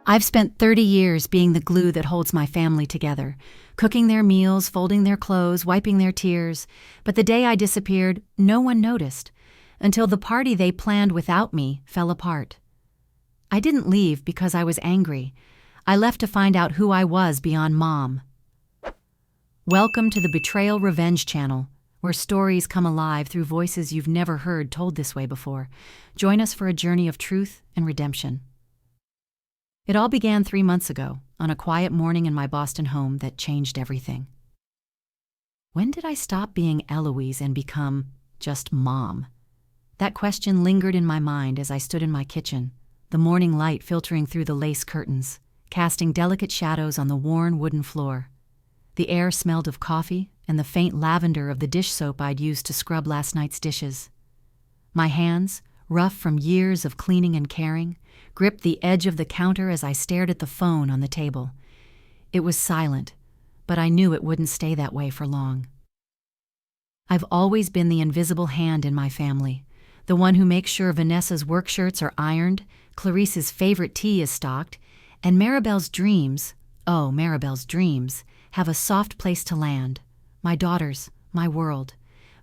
I've spent 30 years being the glue that holds my family together, cooking their meals, folding their clothes, wiping their tears. But the day I disappeared, no one noticed, until the party they planned without me fell apart. I didn't leave because I was angry. I left to find out who I was beyond Mom. Welcome to the Betrayal Revenge channel, where stories come alive through voices you've never heard told this way before. Join us for a journey of truth and redemption. It all began 3 months ago, on a quiet morning in my Boston home that changed everything. When did I stop being Eloise and become just Mom? That question lingered in my mind as I stood in my kitchen, the morning light filtering through the lace curtains, casting delicate shadows on the worn wooden floor. The air smelled of coffee and the faint lavender of the dish soap I'd used to scrub last night's dishes. My hands, rough from years of cleaning and caring, gripped the edge of the counter as I stared at the phone on the table. It was silent, but I knew it wouldn't stay that way for long. I've always been the invisible hand in my family, the one who makes sure Vanessa's work shirts are ironed, Clarice's favorite tea is stocked, and Maribel's dreams, have a soft place to land. My daughters, my world.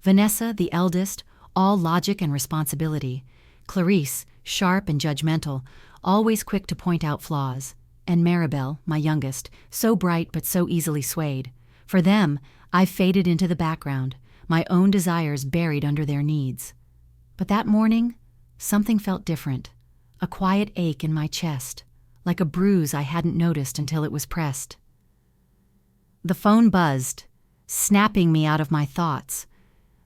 Vanessa, the eldest, all logic and responsibility. Clarice, sharp and judgmental, always quick to point out flaws. And Maribel, my youngest, so bright but so easily swayed. For them, I faded into the background, my own desires buried under their needs. But that morning, something felt different. A quiet ache in my chest, like a bruise I hadn't noticed until it was pressed. The phone buzzed, snapping me out of my thoughts.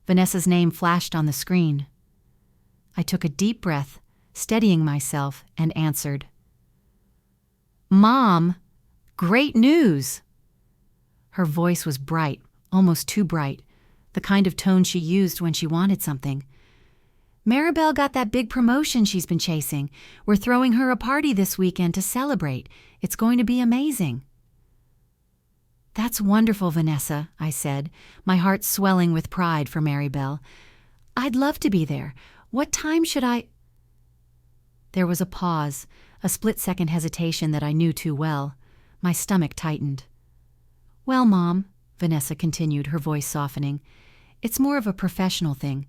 Vanessa's name flashed on the screen. I took a deep breath, steadying myself, and answered. "Mom, great news!" Her voice was bright, almost too bright, the kind of tone she used when she wanted something. "Maribel got that big promotion she's been chasing. We're throwing her a party this weekend to celebrate. It's going to be amazing." "That's wonderful, Vanessa," I said, my heart swelling with pride for Maribel. "I'd love to be there. What time should I—" There was a pause, a split-second hesitation that I knew too well. My stomach tightened. "Well, Mom," Vanessa continued, her voice softening, "it's more of a professional thing.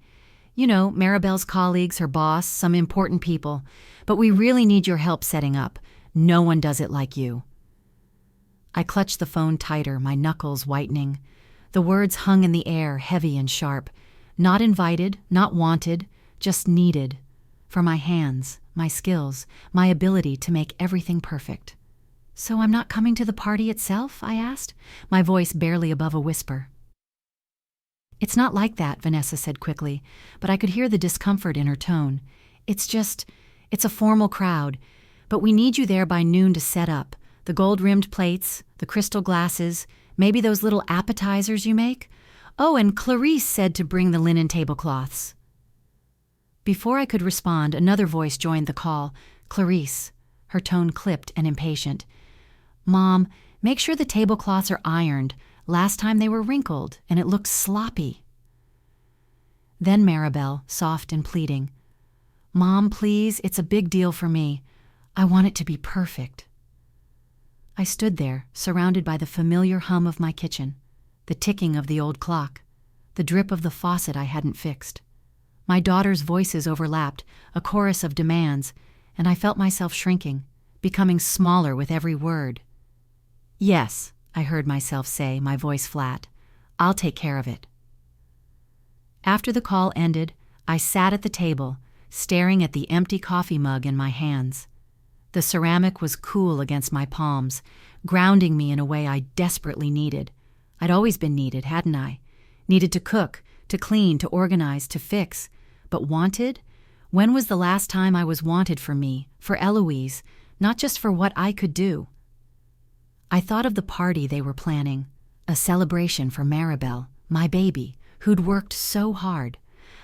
You know, Maribel's colleagues, her boss, some important people. But we really need your help setting up. No one does it like you." I clutched the phone tighter, my knuckles whitening. The words hung in the air, heavy and sharp. Not invited, not wanted, just needed. For my hands, my skills, my ability to make everything perfect. "So I'm not coming to the party itself?" I asked, my voice barely above a whisper. "It's not like that," Vanessa said quickly, but I could hear the discomfort in her tone. It's a formal crowd, but we need you there by noon to set up. The gold-rimmed plates, the crystal glasses, maybe those little appetizers you make. Oh, and Clarice said to bring the linen tablecloths." Before I could respond, another voice joined the call. Clarice, her tone clipped and impatient. "Mom, make sure the tablecloths are ironed. Last time they were wrinkled, and it looks sloppy." Then Maribel, soft and pleading. "Mom, please, it's a big deal for me. I want it to be perfect." I stood there, surrounded by the familiar hum of my kitchen, the ticking of the old clock, the drip of the faucet I hadn't fixed. My daughters' voices overlapped, a chorus of demands, and I felt myself shrinking, becoming smaller with every word. "Yes," I heard myself say, my voice flat. "I'll take care of it." After the call ended, I sat at the table, staring at the empty coffee mug in my hands. The ceramic was cool against my palms, grounding me in a way I desperately needed. I'd always been needed, hadn't I? Needed to cook, to clean, to organize, to fix. But wanted? When was the last time I was wanted for me, for Eloise, not just for what I could do? I thought of the party they were planning, a celebration for Maribel, my baby, who'd worked so hard.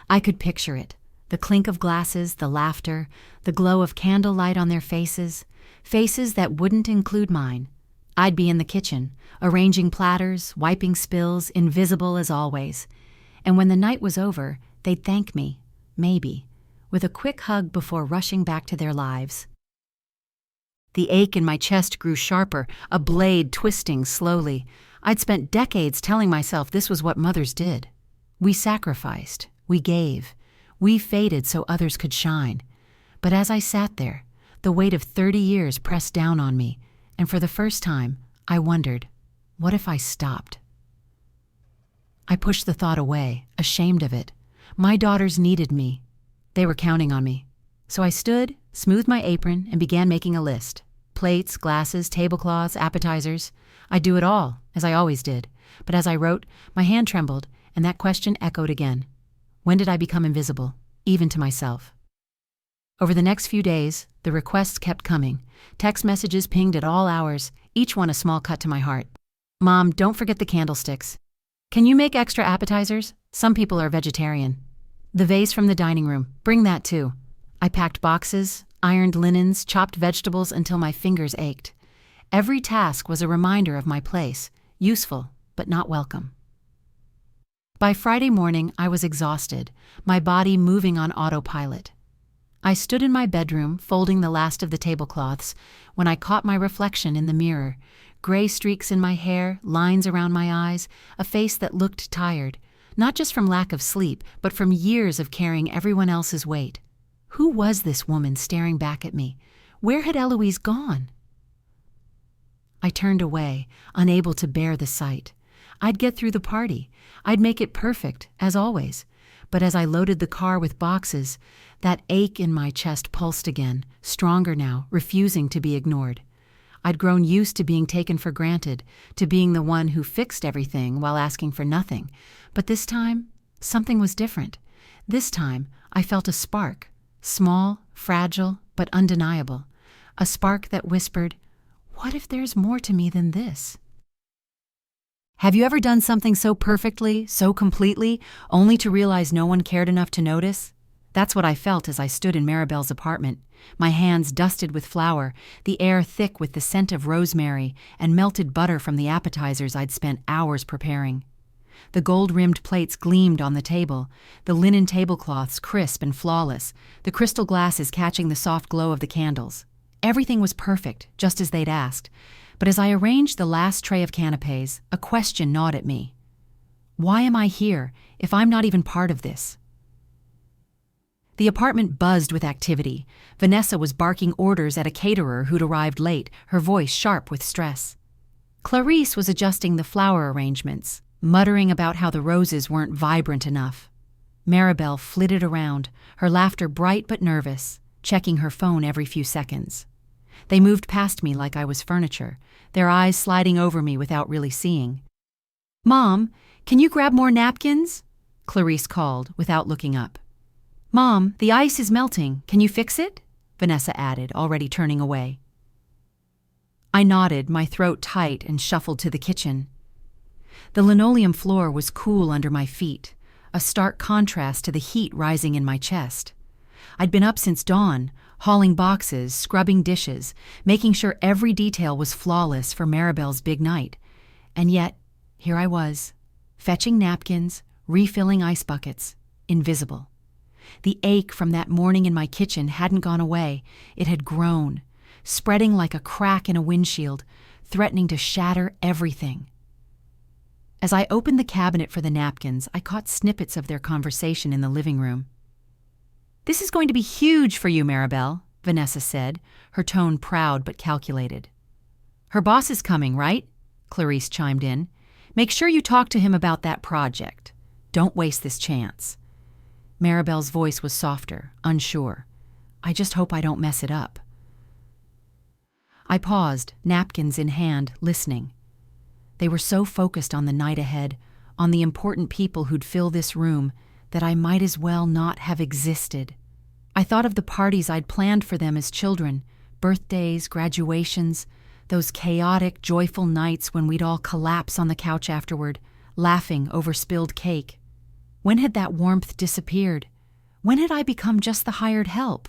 I could picture it. The clink of glasses, the laughter, the glow of candlelight on their faces, faces that wouldn't include mine. I'd be in the kitchen, arranging platters, wiping spills, invisible as always. And when the night was over, they'd thank me, maybe, with a quick hug before rushing back to their lives. The ache in my chest grew sharper, a blade twisting slowly. I'd spent decades telling myself this was what mothers did. We sacrificed, we gave, we faded so others could shine. But as I sat there, the weight of 30 years pressed down on me, and for the first time, I wondered, what if I stopped? I pushed the thought away, ashamed of it. My daughters needed me. They were counting on me. So I stood, smoothed my apron, and began making a list. Plates, glasses, tablecloths, appetizers. I'd do it all, as I always did. But as I wrote, my hand trembled, and that question echoed again. When did I become invisible, even to myself? Over the next few days, the requests kept coming. Text messages pinged at all hours, each one a small cut to my heart. Mom, don't forget the candlesticks. Can you make extra appetizers? Some people are vegetarian. The vase from the dining room, bring that too. I packed boxes, ironed linens, chopped vegetables until my fingers ached. Every task was a reminder of my place, useful, but not welcome. By Friday morning, I was exhausted, my body moving on autopilot. I stood in my bedroom, folding the last of the tablecloths, when I caught my reflection in the mirror. Gray streaks in my hair, lines around my eyes, a face that looked tired, not just from lack of sleep, but from years of carrying everyone else's weight. Who was this woman staring back at me? Where had Eloise gone? I turned away, unable to bear the sight. I'd get through the party. I'd make it perfect, as always. But as I loaded the car with boxes, that ache in my chest pulsed again, stronger now, refusing to be ignored. I'd grown used to being taken for granted, to being the one who fixed everything while asking for nothing. But this time, something was different. This time, I felt a spark, small, fragile, but undeniable. A spark that whispered, "What if there's more to me than this?" Have you ever done something so perfectly, so completely, only to realize no one cared enough to notice? That's what I felt as I stood in Maribel's apartment, my hands dusted with flour, the air thick with the scent of rosemary and melted butter from the appetizers I'd spent hours preparing. The gold-rimmed plates gleamed on the table, the linen tablecloths crisp and flawless, the crystal glasses catching the soft glow of the candles. Everything was perfect, just as they'd asked. But as I arranged the last tray of canapes, a question gnawed at me. Why am I here if I'm not even part of this? The apartment buzzed with activity. Vanessa was barking orders at a caterer who'd arrived late, her voice sharp with stress. Clarice was adjusting the flower arrangements, muttering about how the roses weren't vibrant enough. Maribel flitted around, her laughter bright but nervous, checking her phone every few seconds. They moved past me like I was furniture, their eyes sliding over me without really seeing. "Mom, can you grab more napkins?" Clarice called, without looking up. "Mom, the ice is melting. Can you fix it?" Vanessa added, already turning away. I nodded, my throat tight, and shuffled to the kitchen. The linoleum floor was cool under my feet, a stark contrast to the heat rising in my chest. I'd been up since dawn, hauling boxes, scrubbing dishes, making sure every detail was flawless for Maribel's big night. And yet, here I was, fetching napkins, refilling ice buckets, invisible. The ache from that morning in my kitchen hadn't gone away. It had grown, spreading like a crack in a windshield, threatening to shatter everything. As I opened the cabinet for the napkins, I caught snippets of their conversation in the living room. "This is going to be huge for you, Maribel," Vanessa said, her tone proud but calculated. "Her boss is coming, right?" Clarice chimed in. "Make sure you talk to him about that project. Don't waste this chance." Maribel's voice was softer, unsure. "I just hope I don't mess it up." I paused, napkins in hand, listening. They were so focused on the night ahead, on the important people who'd fill this room, that I might as well not have existed. I thought of the parties I'd planned for them as children, birthdays, graduations, those chaotic, joyful nights when we'd all collapse on the couch afterward, laughing over spilled cake. When had that warmth disappeared? When had I become just the hired help?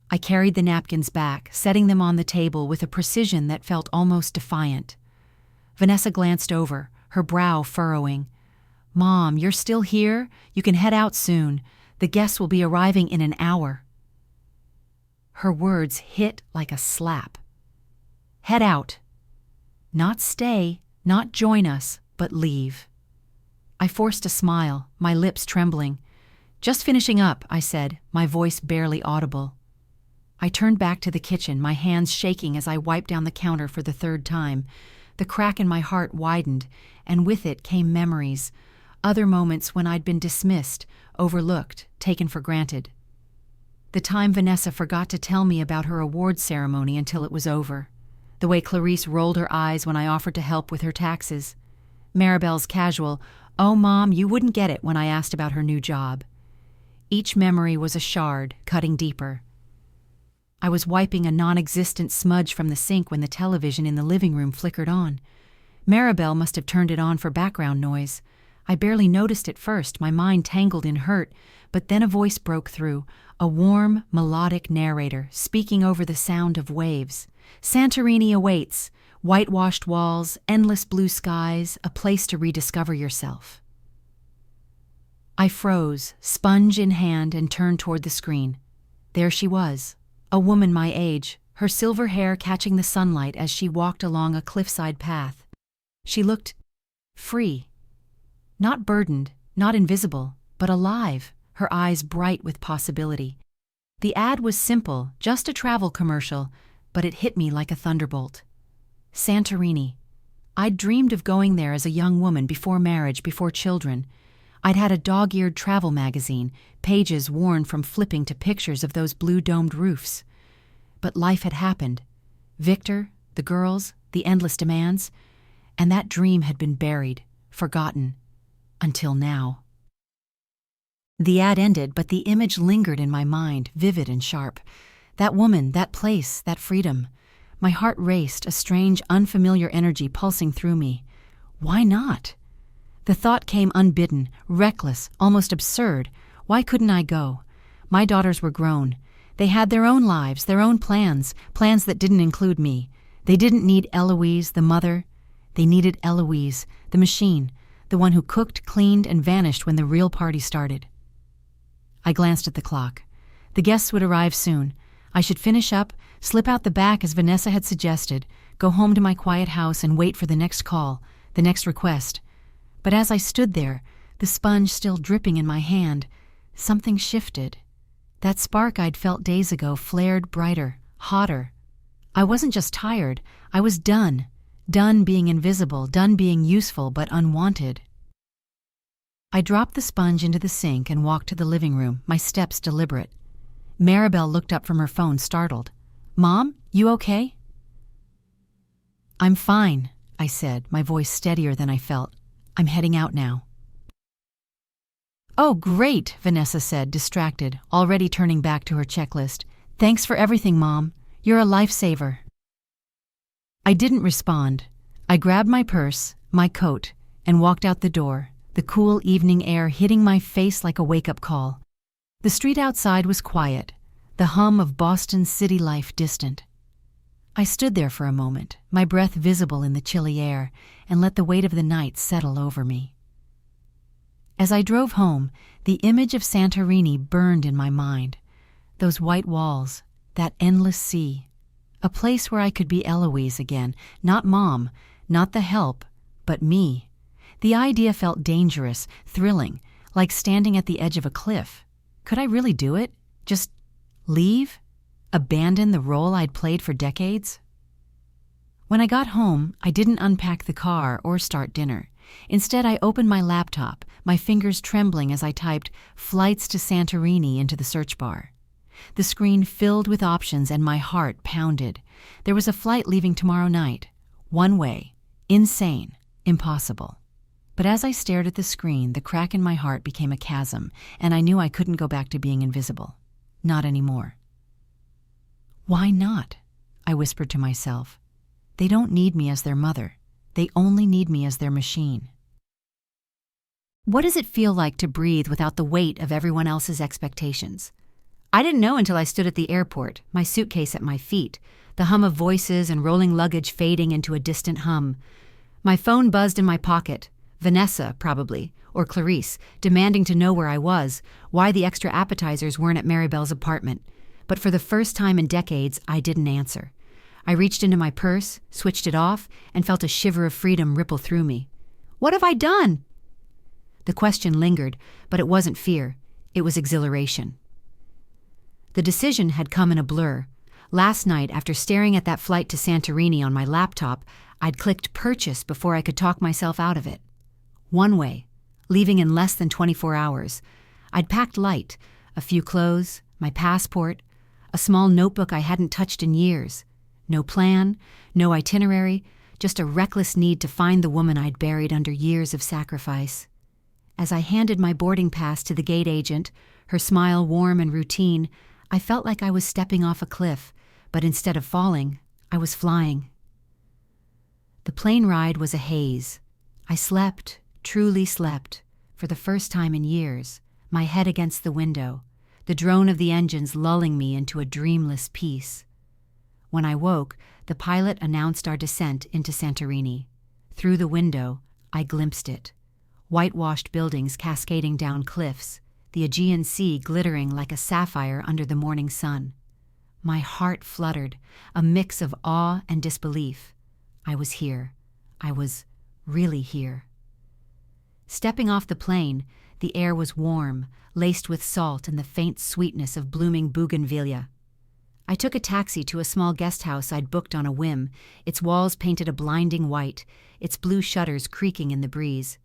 I carried the napkins back, setting them on the table with a precision that felt almost defiant. Vanessa glanced over, her brow furrowing. "Mom, you're still here? You can head out soon. The guests will be arriving in an hour." Her words hit like a slap. Head out. Not stay, not join us, but leave. I forced a smile, my lips trembling. Just finishing up, I said, my voice barely audible. I turned back to the kitchen, my hands shaking as I wiped down the counter for the third time. The crack in my heart widened, and with it came memories, other moments when I'd been dismissed, overlooked, taken for granted. The time Vanessa forgot to tell me about her awards ceremony until it was over. The way Clarice rolled her eyes when I offered to help with her taxes. Maribel's casual, "Oh, Mom, you wouldn't get it," when I asked about her new job. Each memory was a shard, cutting deeper. I was wiping a non-existent smudge from the sink when the television in the living room flickered on. Maribel must have turned it on for background noise. I barely noticed it first, my mind tangled in hurt, but then a voice broke through, a warm, melodic narrator speaking over the sound of waves. Santorini awaits, whitewashed walls, endless blue skies, a place to rediscover yourself. I froze, sponge in hand, and turned toward the screen. There she was, a woman my age, her silver hair catching the sunlight as she walked along a cliffside path. She looked free. Not burdened, not invisible, but alive, her eyes bright with possibility. The ad was simple, just a travel commercial, but it hit me like a thunderbolt. Santorini. I'd dreamed of going there as a young woman before marriage, before children. I'd had a dog-eared travel magazine, pages worn from flipping to pictures of those blue-domed roofs. But life had happened. Victor, the girls, the endless demands, and that dream had been buried, forgotten, until now. The ad ended, but the image lingered in my mind, vivid and sharp. That woman, that place, that freedom. My heart raced, a strange, unfamiliar energy pulsing through me. Why not? The thought came unbidden, reckless, almost absurd. Why couldn't I go? My daughters were grown. They had their own lives, their own plans, plans that didn't include me. They didn't need Eloise, the mother. They needed Eloise, the machine, the one who cooked, cleaned, and vanished when the real party started. I glanced at the clock. The guests would arrive soon. I should finish up, slip out the back as Vanessa had suggested, go home to my quiet house and wait for the next call, the next request. But as I stood there, the sponge still dripping in my hand, something shifted. That spark I'd felt days ago flared brighter, hotter. I wasn't just tired, I was done. Done being invisible, done being useful but unwanted. I dropped the sponge into the sink and walked to the living room, my steps deliberate. Maribel looked up from her phone, startled. "Mom, you okay?" "I'm fine," I said, my voice steadier than I felt. "I'm heading out now." "Oh, great," Vanessa said, distracted, already turning back to her checklist. "Thanks for everything, Mom. You're a lifesaver." I didn't respond. I grabbed my purse, my coat, and walked out the door, the cool evening air hitting my face like a wake-up call. The street outside was quiet, the hum of Boston's city life distant. I stood there for a moment, my breath visible in the chilly air, and let the weight of the night settle over me. As I drove home, the image of Santorini burned in my mind. Those white walls, that endless sea, a place where I could be Eloise again, not Mom, not the help, but me. The idea felt dangerous, thrilling, like standing at the edge of a cliff. Could I really do it? Just leave? Abandon the role I'd played for decades? When I got home, I didn't unpack the car or start dinner. Instead, I opened my laptop, my fingers trembling as I typed "flights to Santorini" into the search bar. The screen filled with options and my heart pounded. There was a flight leaving tomorrow night. One way. Insane. Impossible. But as I stared at the screen, the crack in my heart became a chasm, and I knew I couldn't go back to being invisible. Not anymore. "Why not?" I whispered to myself. "They don't need me as their mother. They only need me as their machine." What does it feel like to breathe without the weight of everyone else's expectations? I didn't know until I stood at the airport, my suitcase at my feet, the hum of voices and rolling luggage fading into a distant hum. My phone buzzed in my pocket. Vanessa, probably, or Clarice, demanding to know where I was, why the extra appetizers weren't at Maribel's apartment. But for the first time in decades, I didn't answer. I reached into my purse, switched it off, and felt a shiver of freedom ripple through me. What have I done? The question lingered, but it wasn't fear. It was exhilaration. The decision had come in a blur. Last night, after staring at that flight to Santorini on my laptop, I'd clicked purchase before I could talk myself out of it. One way, leaving in less than 24 hours. I'd packed light, a few clothes, my passport, a small notebook I hadn't touched in years. No plan, no itinerary, just a reckless need to find the woman I'd buried under years of sacrifice. As I handed my boarding pass to the gate agent, her smile warm and routine, I felt like I was stepping off a cliff, but instead of falling, I was flying. The plane ride was a haze. I slept, truly slept, for the first time in years, my head against the window, the drone of the engines lulling me into a dreamless peace. When I woke, the pilot announced our descent into Santorini. Through the window, I glimpsed it. Whitewashed buildings cascading down cliffs, the Aegean Sea glittering like a sapphire under the morning sun. My heart fluttered, a mix of awe and disbelief. I was here. I was really here. Stepping off the plane, the air was warm, laced with salt and the faint sweetness of blooming bougainvillea. I took a taxi to a small guest house I'd booked on a whim, its walls painted a blinding white, its blue shutters creaking in the breeze.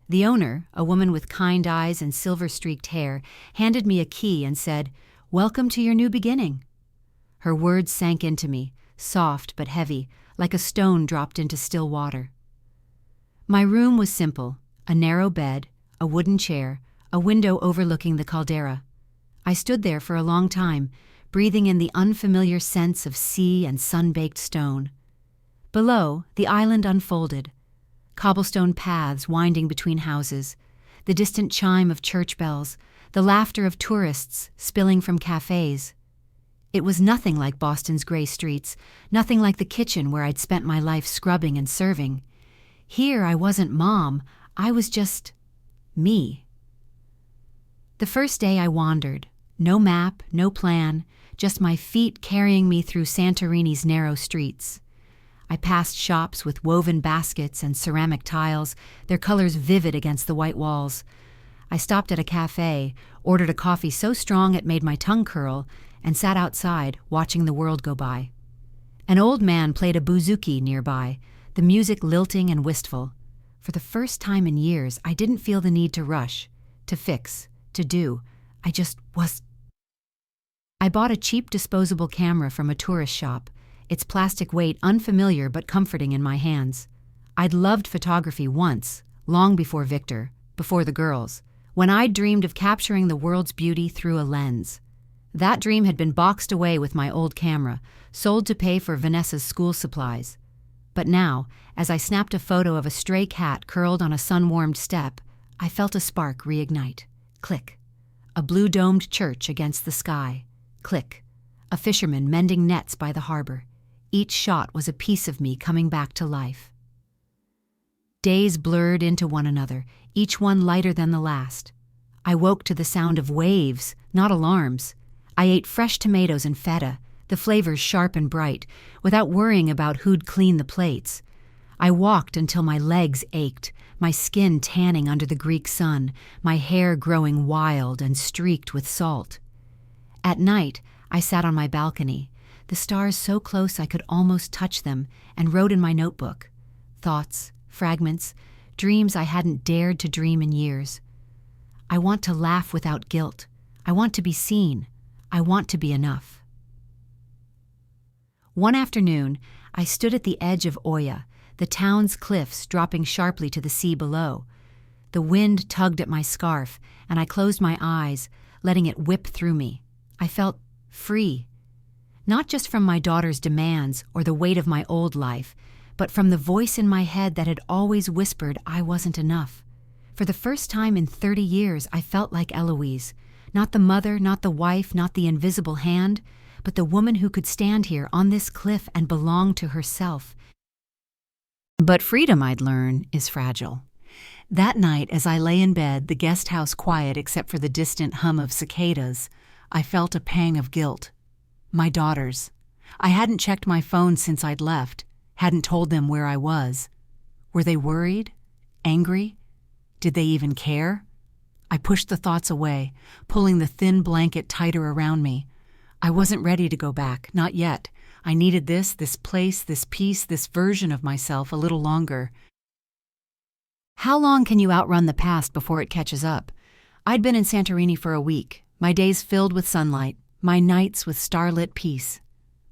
The owner, a woman with kind eyes and silver-streaked hair, handed me a key and said, "Welcome to your new beginning." Her words sank into me, soft but heavy, like a stone dropped into still water. My room was simple, a narrow bed, a wooden chair, a window overlooking the caldera. I stood there for a long time, breathing in the unfamiliar scents of sea and sun-baked stone. Below, the island unfolded. Cobblestone paths winding between houses, the distant chime of church bells, the laughter of tourists spilling from cafes. It was nothing like Boston's gray streets, nothing like the kitchen where I'd spent my life scrubbing and serving. Here I wasn't Mom, I was just me. The first day I wandered. No map, no plan, just my feet carrying me through Santorini's narrow streets. I passed shops with woven baskets and ceramic tiles, their colors vivid against the white walls. I stopped at a cafe, ordered a coffee so strong it made my tongue curl, and sat outside, watching the world go by. An old man played a bouzouki nearby, the music lilting and wistful. For the first time in years, I didn't feel the need to rush, to fix, to do. I just was. I bought a cheap disposable camera from a tourist shop, its plastic weight unfamiliar but comforting in my hands. I'd loved photography once, long before Victor, before the girls, when I'd dreamed of capturing the world's beauty through a lens. That dream had been boxed away with my old camera, sold to pay for Vanessa's school supplies. But now, as I snapped a photo of a stray cat curled on a sun-warmed step, I felt a spark reignite. Click. A blue-domed church against the sky. Click. A fisherman mending nets by the harbor. Each shot was a piece of me coming back to life. Days blurred into one another, each one lighter than the last. I woke to the sound of waves, not alarms. I ate fresh tomatoes and feta, the flavors sharp and bright, without worrying about who'd clean the plates. I walked until my legs ached, my skin tanning under the Greek sun, my hair growing wild and streaked with salt. At night, I sat on my balcony, the stars so close I could almost touch them, and wrote in my notebook. Thoughts, fragments, dreams I hadn't dared to dream in years. I want to laugh without guilt. I want to be seen. I want to be enough. One afternoon, I stood at the edge of Oya, the town's cliffs dropping sharply to the sea below. The wind tugged at my scarf, and I closed my eyes, letting it whip through me. I felt free. Not just from my daughter's demands or the weight of my old life, but from the voice in my head that had always whispered I wasn't enough. For the first time in 30 years, I felt like Eloise. Not the mother, not the wife, not the invisible hand, but the woman who could stand here on this cliff and belong to herself. But freedom, I'd learn, is fragile. That night, as I lay in bed, the guest house quiet except for the distant hum of cicadas, I felt a pang of guilt. My daughters. I hadn't checked my phone since I'd left, hadn't told them where I was. Were they worried? Angry? Did they even care? I pushed the thoughts away, pulling the thin blanket tighter around me. I wasn't ready to go back, not yet. I needed this place, this peace, this version of myself a little longer. How long can you outrun the past before it catches up? I'd been in Santorini for a week, my days filled with sunlight, my nights with starlit peace.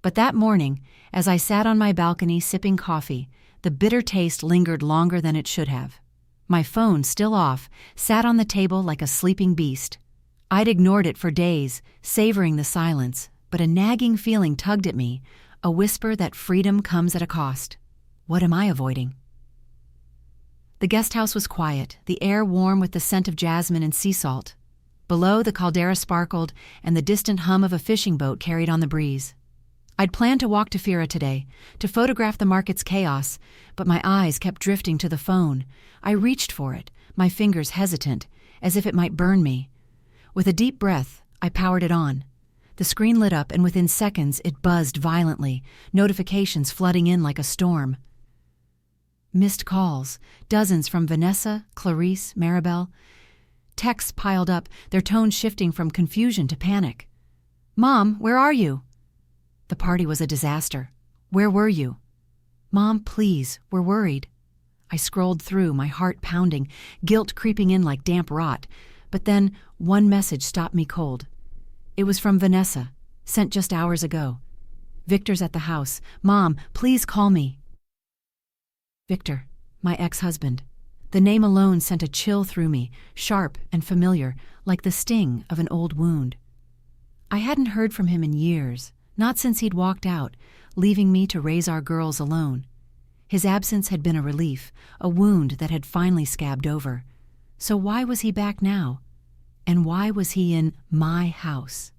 But that morning, as I sat on my balcony sipping coffee, the bitter taste lingered longer than it should have. My phone, still off, sat on the table like a sleeping beast. I'd ignored it for days, savoring the silence, but a nagging feeling tugged at me, a whisper that freedom comes at a cost. What am I avoiding? The guest house was quiet, the air warm with the scent of jasmine and sea salt. Below, the caldera sparkled, and the distant hum of a fishing boat carried on the breeze. I'd planned to walk to Fira today, to photograph the market's chaos, but my eyes kept drifting to the phone. I reached for it, my fingers hesitant, as if it might burn me. With a deep breath, I powered it on. The screen lit up, and within seconds it buzzed violently, notifications flooding in like a storm. Missed calls, dozens from Vanessa, Clarice, Maribel. Texts piled up, their tones shifting from confusion to panic. "Mom, where are you?" The party was a disaster. "Where were you?" "Mom, please, we're worried." I scrolled through, my heart pounding, guilt creeping in like damp rot. But then one message stopped me cold. It was from Vanessa, sent just hours ago. "Victor's at the house. Mom, please call me." Victor, my ex-husband. The name alone sent a chill through me, sharp and familiar, like the sting of an old wound. I hadn't heard from him in years, not since he'd walked out, leaving me to raise our girls alone. His absence had been a relief, a wound that had finally scabbed over. So why was he back now? And why was he in my house?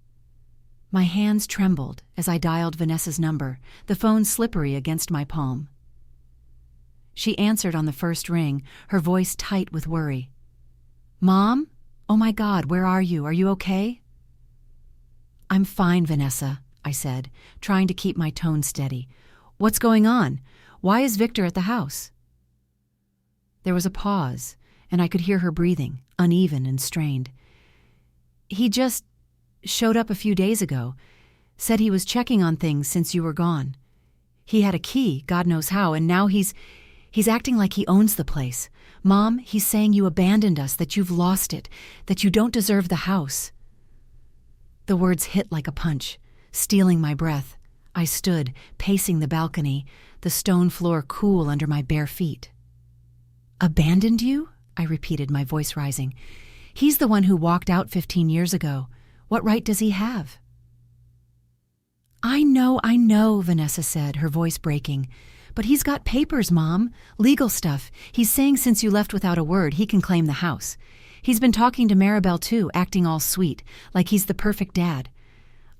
My hands trembled as I dialed Vanessa's number, the phone slippery against my palm. She answered on the first ring, her voice tight with worry. "Mom? Oh my God, where are you? Are you okay?" "I'm fine, Vanessa," I said, trying to keep my tone steady. "What's going on? Why is Victor at the house?" There was a pause, and I could hear her breathing, uneven and strained. "He just showed up a few days ago, said he was checking on things since you were gone. He had a key, God knows how, and now he's acting like he owns the place. Mom, he's saying you abandoned us, that you've lost it, that you don't deserve the house." The words hit like a punch, stealing my breath. I stood, pacing the balcony, the stone floor cool under my bare feet. "Abandoned you?" I repeated, my voice rising. "He's the one who walked out 15 years ago. What right does he have?" I know, Vanessa said, her voice breaking. "But he's got papers, Mom. Legal stuff. He's saying since you left without a word, he can claim the house. He's been talking to Maribel too, acting all sweet, like he's the perfect dad.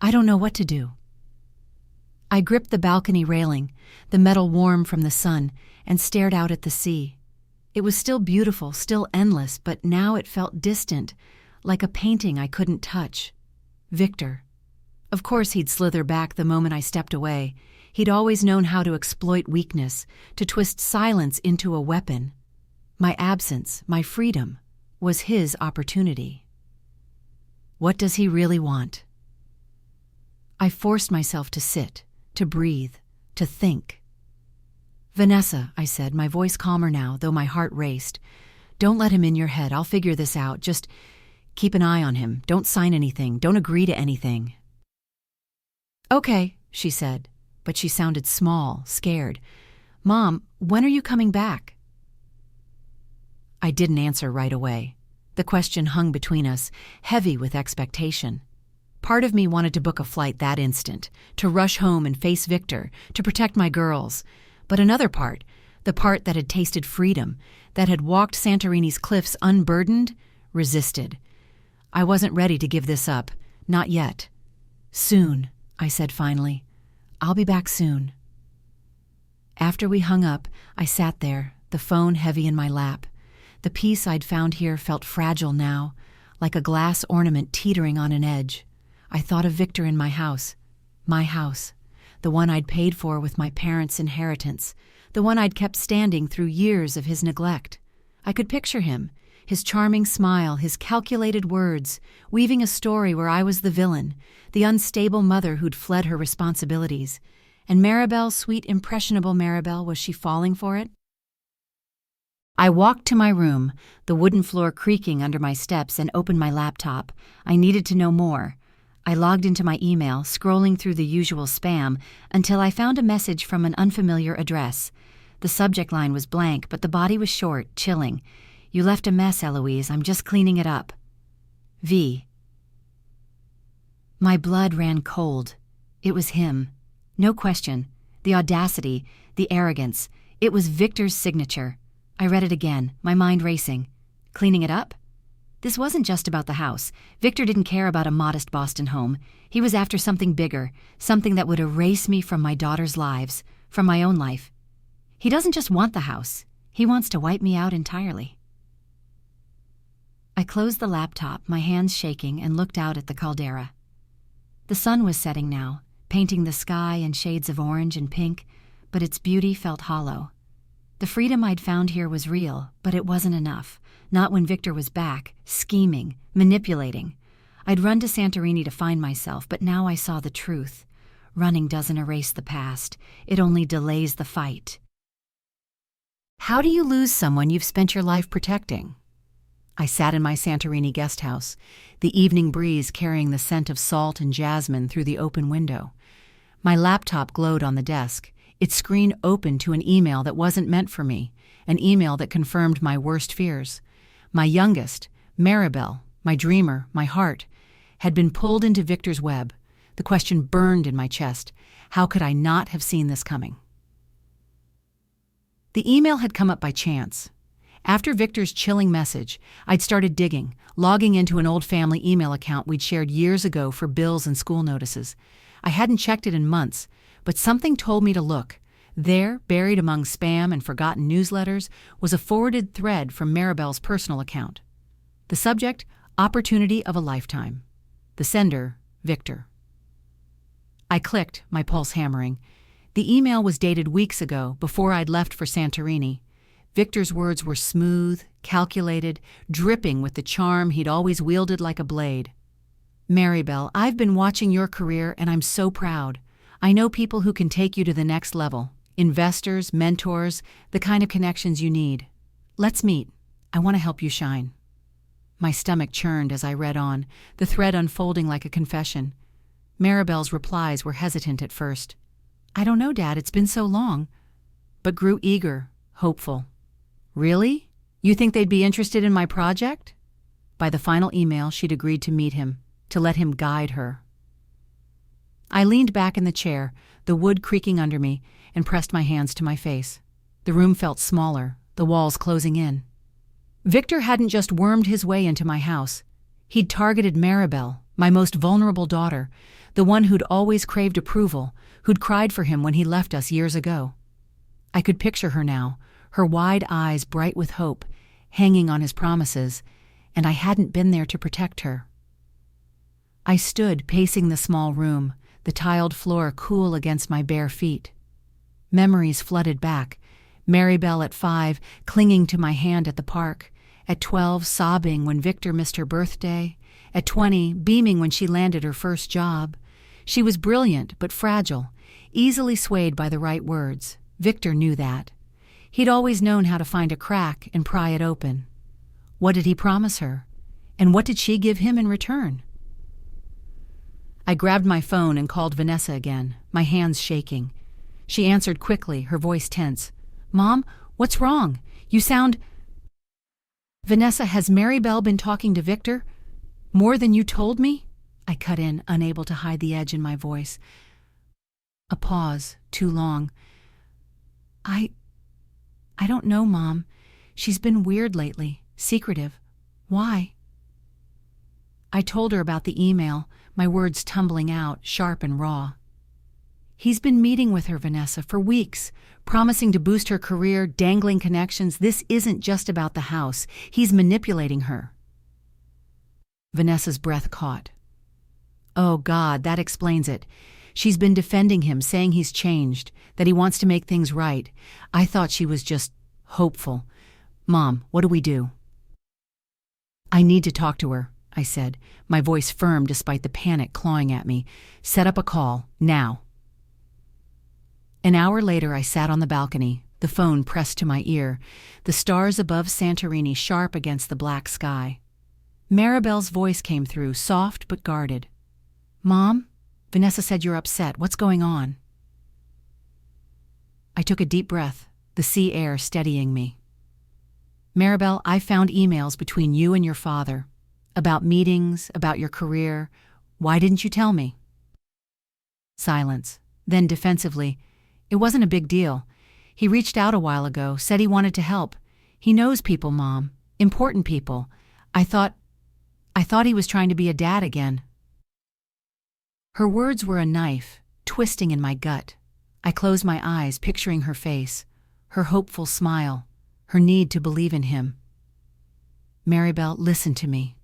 I don't know what to do." I gripped the balcony railing, the metal warm from the sun, and stared out at the sea. It was still beautiful, still endless, but now it felt distant, like a painting I couldn't touch. Victor. Of course he'd slither back the moment I stepped away. He'd always known how to exploit weakness, to twist silence into a weapon. My absence, my freedom, was his opportunity. What does he really want? I forced myself to sit, to breathe, to think. "Vanessa," I said, my voice calmer now, though my heart raced. "Don't let him in your head. I'll figure this out. Just keep an eye on him. Don't sign anything. Don't agree to anything." "Okay," she said, but she sounded small, scared. "Mom, when are you coming back?" I didn't answer right away. The question hung between us, heavy with expectation. Part of me wanted to book a flight that instant, to rush home and face Victor, to protect my girls. But another part, the part that had tasted freedom, that had walked Santorini's cliffs unburdened, resisted. I wasn't ready to give this up, not yet. "Soon," I said finally. "I'll be back soon." After we hung up, I sat there, the phone heavy in my lap. The peace I'd found here felt fragile now, like a glass ornament teetering on an edge. I thought of Victor in my house. My house. The one I'd paid for with my parents' inheritance. The one I'd kept standing through years of his neglect. I could picture him, his charming smile, his calculated words, weaving a story where I was the villain, the unstable mother who'd fled her responsibilities. And Maribel, sweet, impressionable Maribel, was she falling for it? I walked to my room, the wooden floor creaking under my steps, and opened my laptop. I needed to know more. I logged into my email, scrolling through the usual spam, until I found a message from an unfamiliar address. The subject line was blank, but the body was short, chilling. "You left a mess, Eloise. I'm just cleaning it up. V." My blood ran cold. It was him. No question. The audacity, the arrogance. It was Victor's signature. I read it again, my mind racing. Cleaning it up? This wasn't just about the house. Victor didn't care about a modest Boston home. He was after something bigger, something that would erase me from my daughter's lives, from my own life. He doesn't just want the house. He wants to wipe me out entirely. I closed the laptop, my hands shaking, and looked out at the caldera. The sun was setting now, painting the sky in shades of orange and pink, but its beauty felt hollow. The freedom I'd found here was real, but it wasn't enough. Not when Victor was back, scheming, manipulating. I'd run to Santorini to find myself, but now I saw the truth. Running doesn't erase the past. It only delays the fight. How do you lose someone you've spent your life protecting? I sat in my Santorini guest house, the evening breeze carrying the scent of salt and jasmine through the open window. My laptop glowed on the desk, its screen open to an email that wasn't meant for me, an email that confirmed my worst fears. My youngest, Maribel, my dreamer, my heart, had been pulled into Victor's web. The question burned in my chest. How could I not have seen this coming? The email had come up by chance. After Victor's chilling message, I'd started digging, logging into an old family email account we'd shared years ago for bills and school notices. I hadn't checked it in months, but something told me to look. There, buried among spam and forgotten newsletters, was a forwarded thread from Maribel's personal account. The subject, opportunity of a lifetime. The sender, Victor. I clicked, my pulse hammering. The email was dated weeks ago, before I'd left for Santorini. Victor's words were smooth, calculated, dripping with the charm he'd always wielded like a blade. "Maribel, I've been watching your career and I'm so proud. I know people who can take you to the next level. Investors, mentors, the kind of connections you need. Let's meet. I want to help you shine." My stomach churned as I read on, the thread unfolding like a confession. Maribel's replies were hesitant at first. "I don't know, Dad, it's been so long," but grew eager, hopeful. "Really? You think they'd be interested in my project?" By the final email, she'd agreed to meet him, to let him guide her. I leaned back in the chair, the wood creaking under me, and pressed my hands to my face. The room felt smaller, the walls closing in. Victor hadn't just wormed his way into my house. He'd targeted Maribel, my most vulnerable daughter, the one who'd always craved approval, who'd cried for him when he left us years ago. I could picture her now, her wide eyes bright with hope, hanging on his promises, and I hadn't been there to protect her. I stood pacing the small room, the tiled floor cool against my bare feet. Memories flooded back. Maribel at 5, clinging to my hand at the park. At 12, sobbing when Victor missed her birthday. At 20, beaming when she landed her first job. She was brilliant but fragile, easily swayed by the right words. Victor knew that. He'd always known how to find a crack and pry it open. What did he promise her? And what did she give him in return? I grabbed my phone and called Vanessa again, my hands shaking. She answered quickly, her voice tense. "Mom, what's wrong? You sound—" "Vanessa, has Maribel been talking to Victor? More than you told me?" I cut in, unable to hide the edge in my voice. A pause, too long. I don't know, Mom. She's been weird lately, secretive. Why?" I told her about the email, my words tumbling out, sharp and raw. "He's been meeting with her, Vanessa, for weeks, promising to boost her career, dangling connections. This isn't just about the house. He's manipulating her." Vanessa's breath caught. "Oh, God, that explains it. She's been defending him, saying he's changed, that he wants to make things right. I thought she was just hopeful. Mom, what do we do? I need to talk to her, I said, my voice firm despite the panic clawing at me. Set up a call, now. An hour later, I sat on the balcony, the phone pressed to my ear, the stars above Santorini sharp against the black sky. Maribel's voice came through, soft but guarded. Mom, Vanessa said you're upset. What's going on? I took a deep breath, the sea air steadying me. Maribel, I found emails between you and your father. About meetings, about your career. Why didn't you tell me? Silence. Then defensively, it wasn't a big deal. He reached out a while ago, said he wanted to help. He knows people, Mom. Important people. I thought he was trying to be a dad again. Her words were a knife, twisting in my gut. I closed my eyes, picturing her face, her hopeful smile, her need to believe in him. Maribel, listen to me,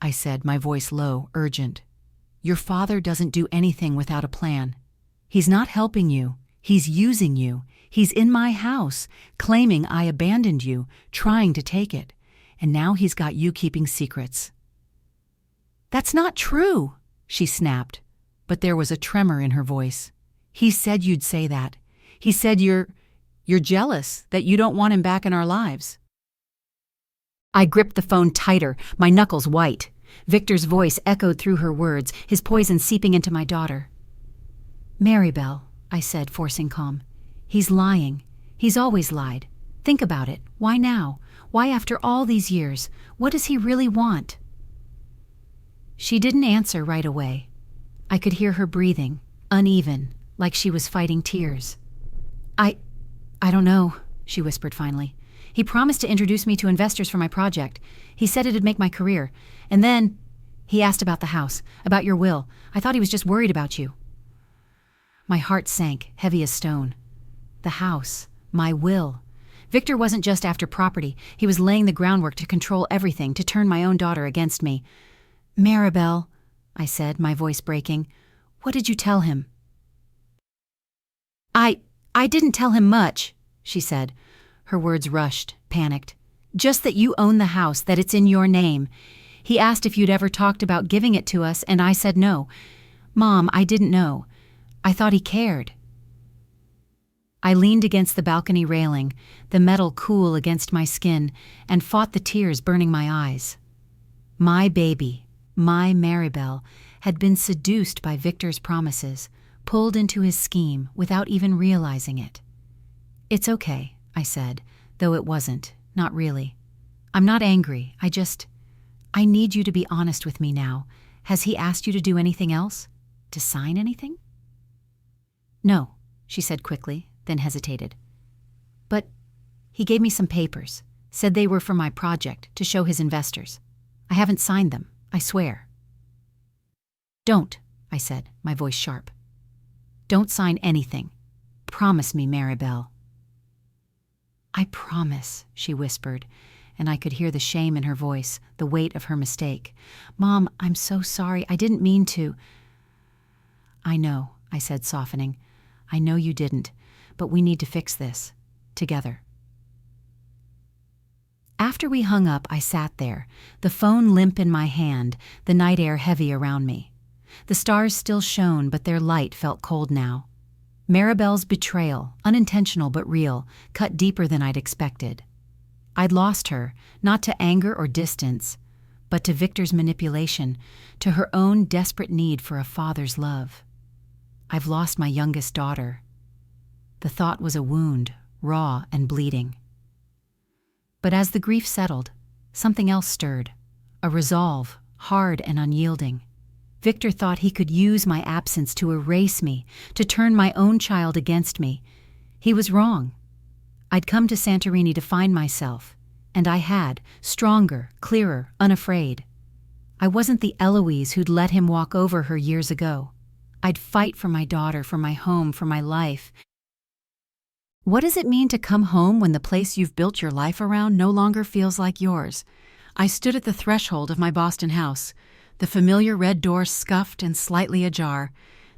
I said, my voice low, urgent. Your father doesn't do anything without a plan. He's not helping you. He's using you. He's in my house, claiming I abandoned you, trying to take it. And now he's got you keeping secrets. That's not true, she snapped, but there was a tremor in her voice. He said you'd say that. He said you're jealous, that you don't want him back in our lives. I gripped the phone tighter, my knuckles white. Victor's voice echoed through her words, his poison seeping into my daughter. Maribel, I said, forcing calm. He's lying. He's always lied. Think about it. Why now? Why after all these years? What does he really want? She didn't answer right away. I could hear her breathing, uneven, like she was fighting tears. I don't know, she whispered finally. He promised to introduce me to investors for my project. He said it'd make my career. And then he asked about the house, about your will. I thought he was just worried about you. My heart sank, heavy as stone. The house, my will. Victor wasn't just after property. He was laying the groundwork to control everything, to turn my own daughter against me. Maribel, I said, my voice breaking. What did you tell him? I didn't tell him much, she said. Her words rushed, panicked. Just that you own the house, that it's in your name. He asked if you'd ever talked about giving it to us, and I said no. Mom, I didn't know. I thought he cared. I leaned against the balcony railing, the metal cool against my skin, and fought the tears burning my eyes. My baby, my Maribel, had been seduced by Victor's promises, pulled into his scheme without even realizing it. It's okay, I said, though it wasn't, not really. I'm not angry, I need you to be honest with me now. Has he asked you to do anything else? To sign anything? No, she said quickly, then hesitated. But he gave me some papers, said they were for my project, to show his investors. I haven't signed them, I swear. Don't, I said, my voice sharp. Don't sign anything. Promise me, Maribel. I promise, she whispered, and I could hear the shame in her voice, the weight of her mistake. Mom, I'm so sorry. I didn't mean to. I know, I said, softening. I know you didn't, but we need to fix this, together. After we hung up, I sat there, the phone limp in my hand, the night air heavy around me. The stars still shone, but their light felt cold now. Maribel's betrayal, unintentional but real, cut deeper than I'd expected. I'd lost her, not to anger or distance, but to Victor's manipulation, to her own desperate need for a father's love. I've lost my youngest daughter. The thought was a wound, raw and bleeding. But as the grief settled, something else stirred, a resolve, hard and unyielding. Victor thought he could use my absence to erase me, to turn my own child against me. He was wrong. I'd come to Santorini to find myself, and I had, stronger, clearer, unafraid. I wasn't the Eloise who'd let him walk over her years ago. I'd fight for my daughter, for my home, for my life. What does it mean to come home when the place you've built your life around no longer feels like yours? I stood at the threshold of my Boston house, the familiar red door scuffed and slightly ajar,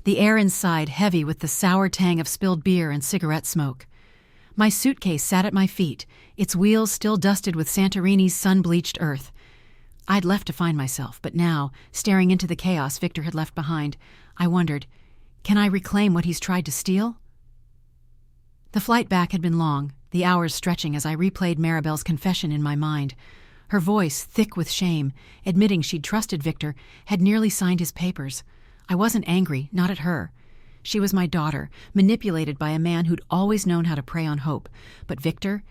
the air inside heavy with the sour tang of spilled beer and cigarette smoke. My suitcase sat at my feet, its wheels still dusted with Santorini's sun-bleached earth. I'd left to find myself, but now, staring into the chaos Victor had left behind, I wondered, can I reclaim what he's tried to steal? The flight back had been long, the hours stretching as I replayed Maribel's confession in my mind. Her voice, thick with shame, admitting she'd trusted Victor, had nearly signed his papers. I wasn't angry, not at her. She was my daughter, manipulated by a man who'd always known how to prey on hope. But Victor?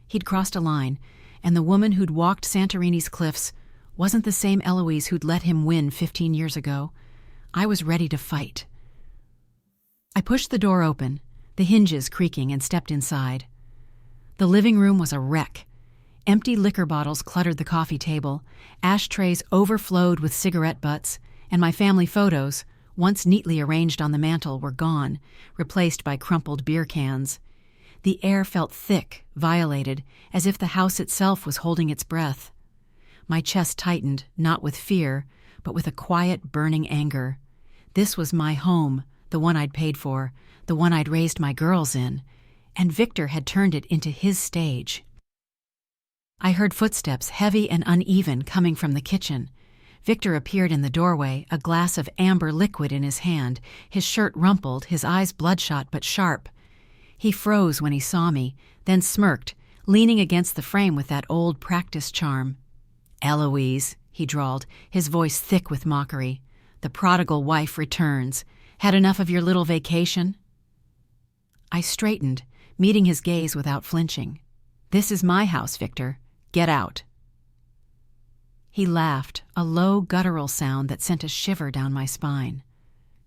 He'd crossed a line, and the woman who'd walked Santorini's cliffs wasn't the same Eloise who'd let him win 15 years ago. I was ready to fight. I pushed the door open, the hinges creaking, and stepped inside. The living room was a wreck. Empty liquor bottles cluttered the coffee table, ashtrays overflowed with cigarette butts, and my family photos, once neatly arranged on the mantel, were gone, replaced by crumpled beer cans. The air felt thick, violated, as if the house itself was holding its breath. My chest tightened, not with fear, but with a quiet, burning anger. This was my home, the one I'd paid for, the one I'd raised my girls in, and Victor had turned it into his stage. I heard footsteps, heavy and uneven, coming from the kitchen. Victor appeared in the doorway, a glass of amber liquid in his hand, his shirt rumpled, his eyes bloodshot but sharp. He froze when he saw me, then smirked, leaning against the frame with that old practiced charm. "Eloise," he drawled, his voice thick with mockery. "The prodigal wife returns. Had enough of your little vacation?" I straightened, meeting his gaze without flinching. "This is my house, Victor. Get out." He laughed, a low, guttural sound that sent a shiver down my spine.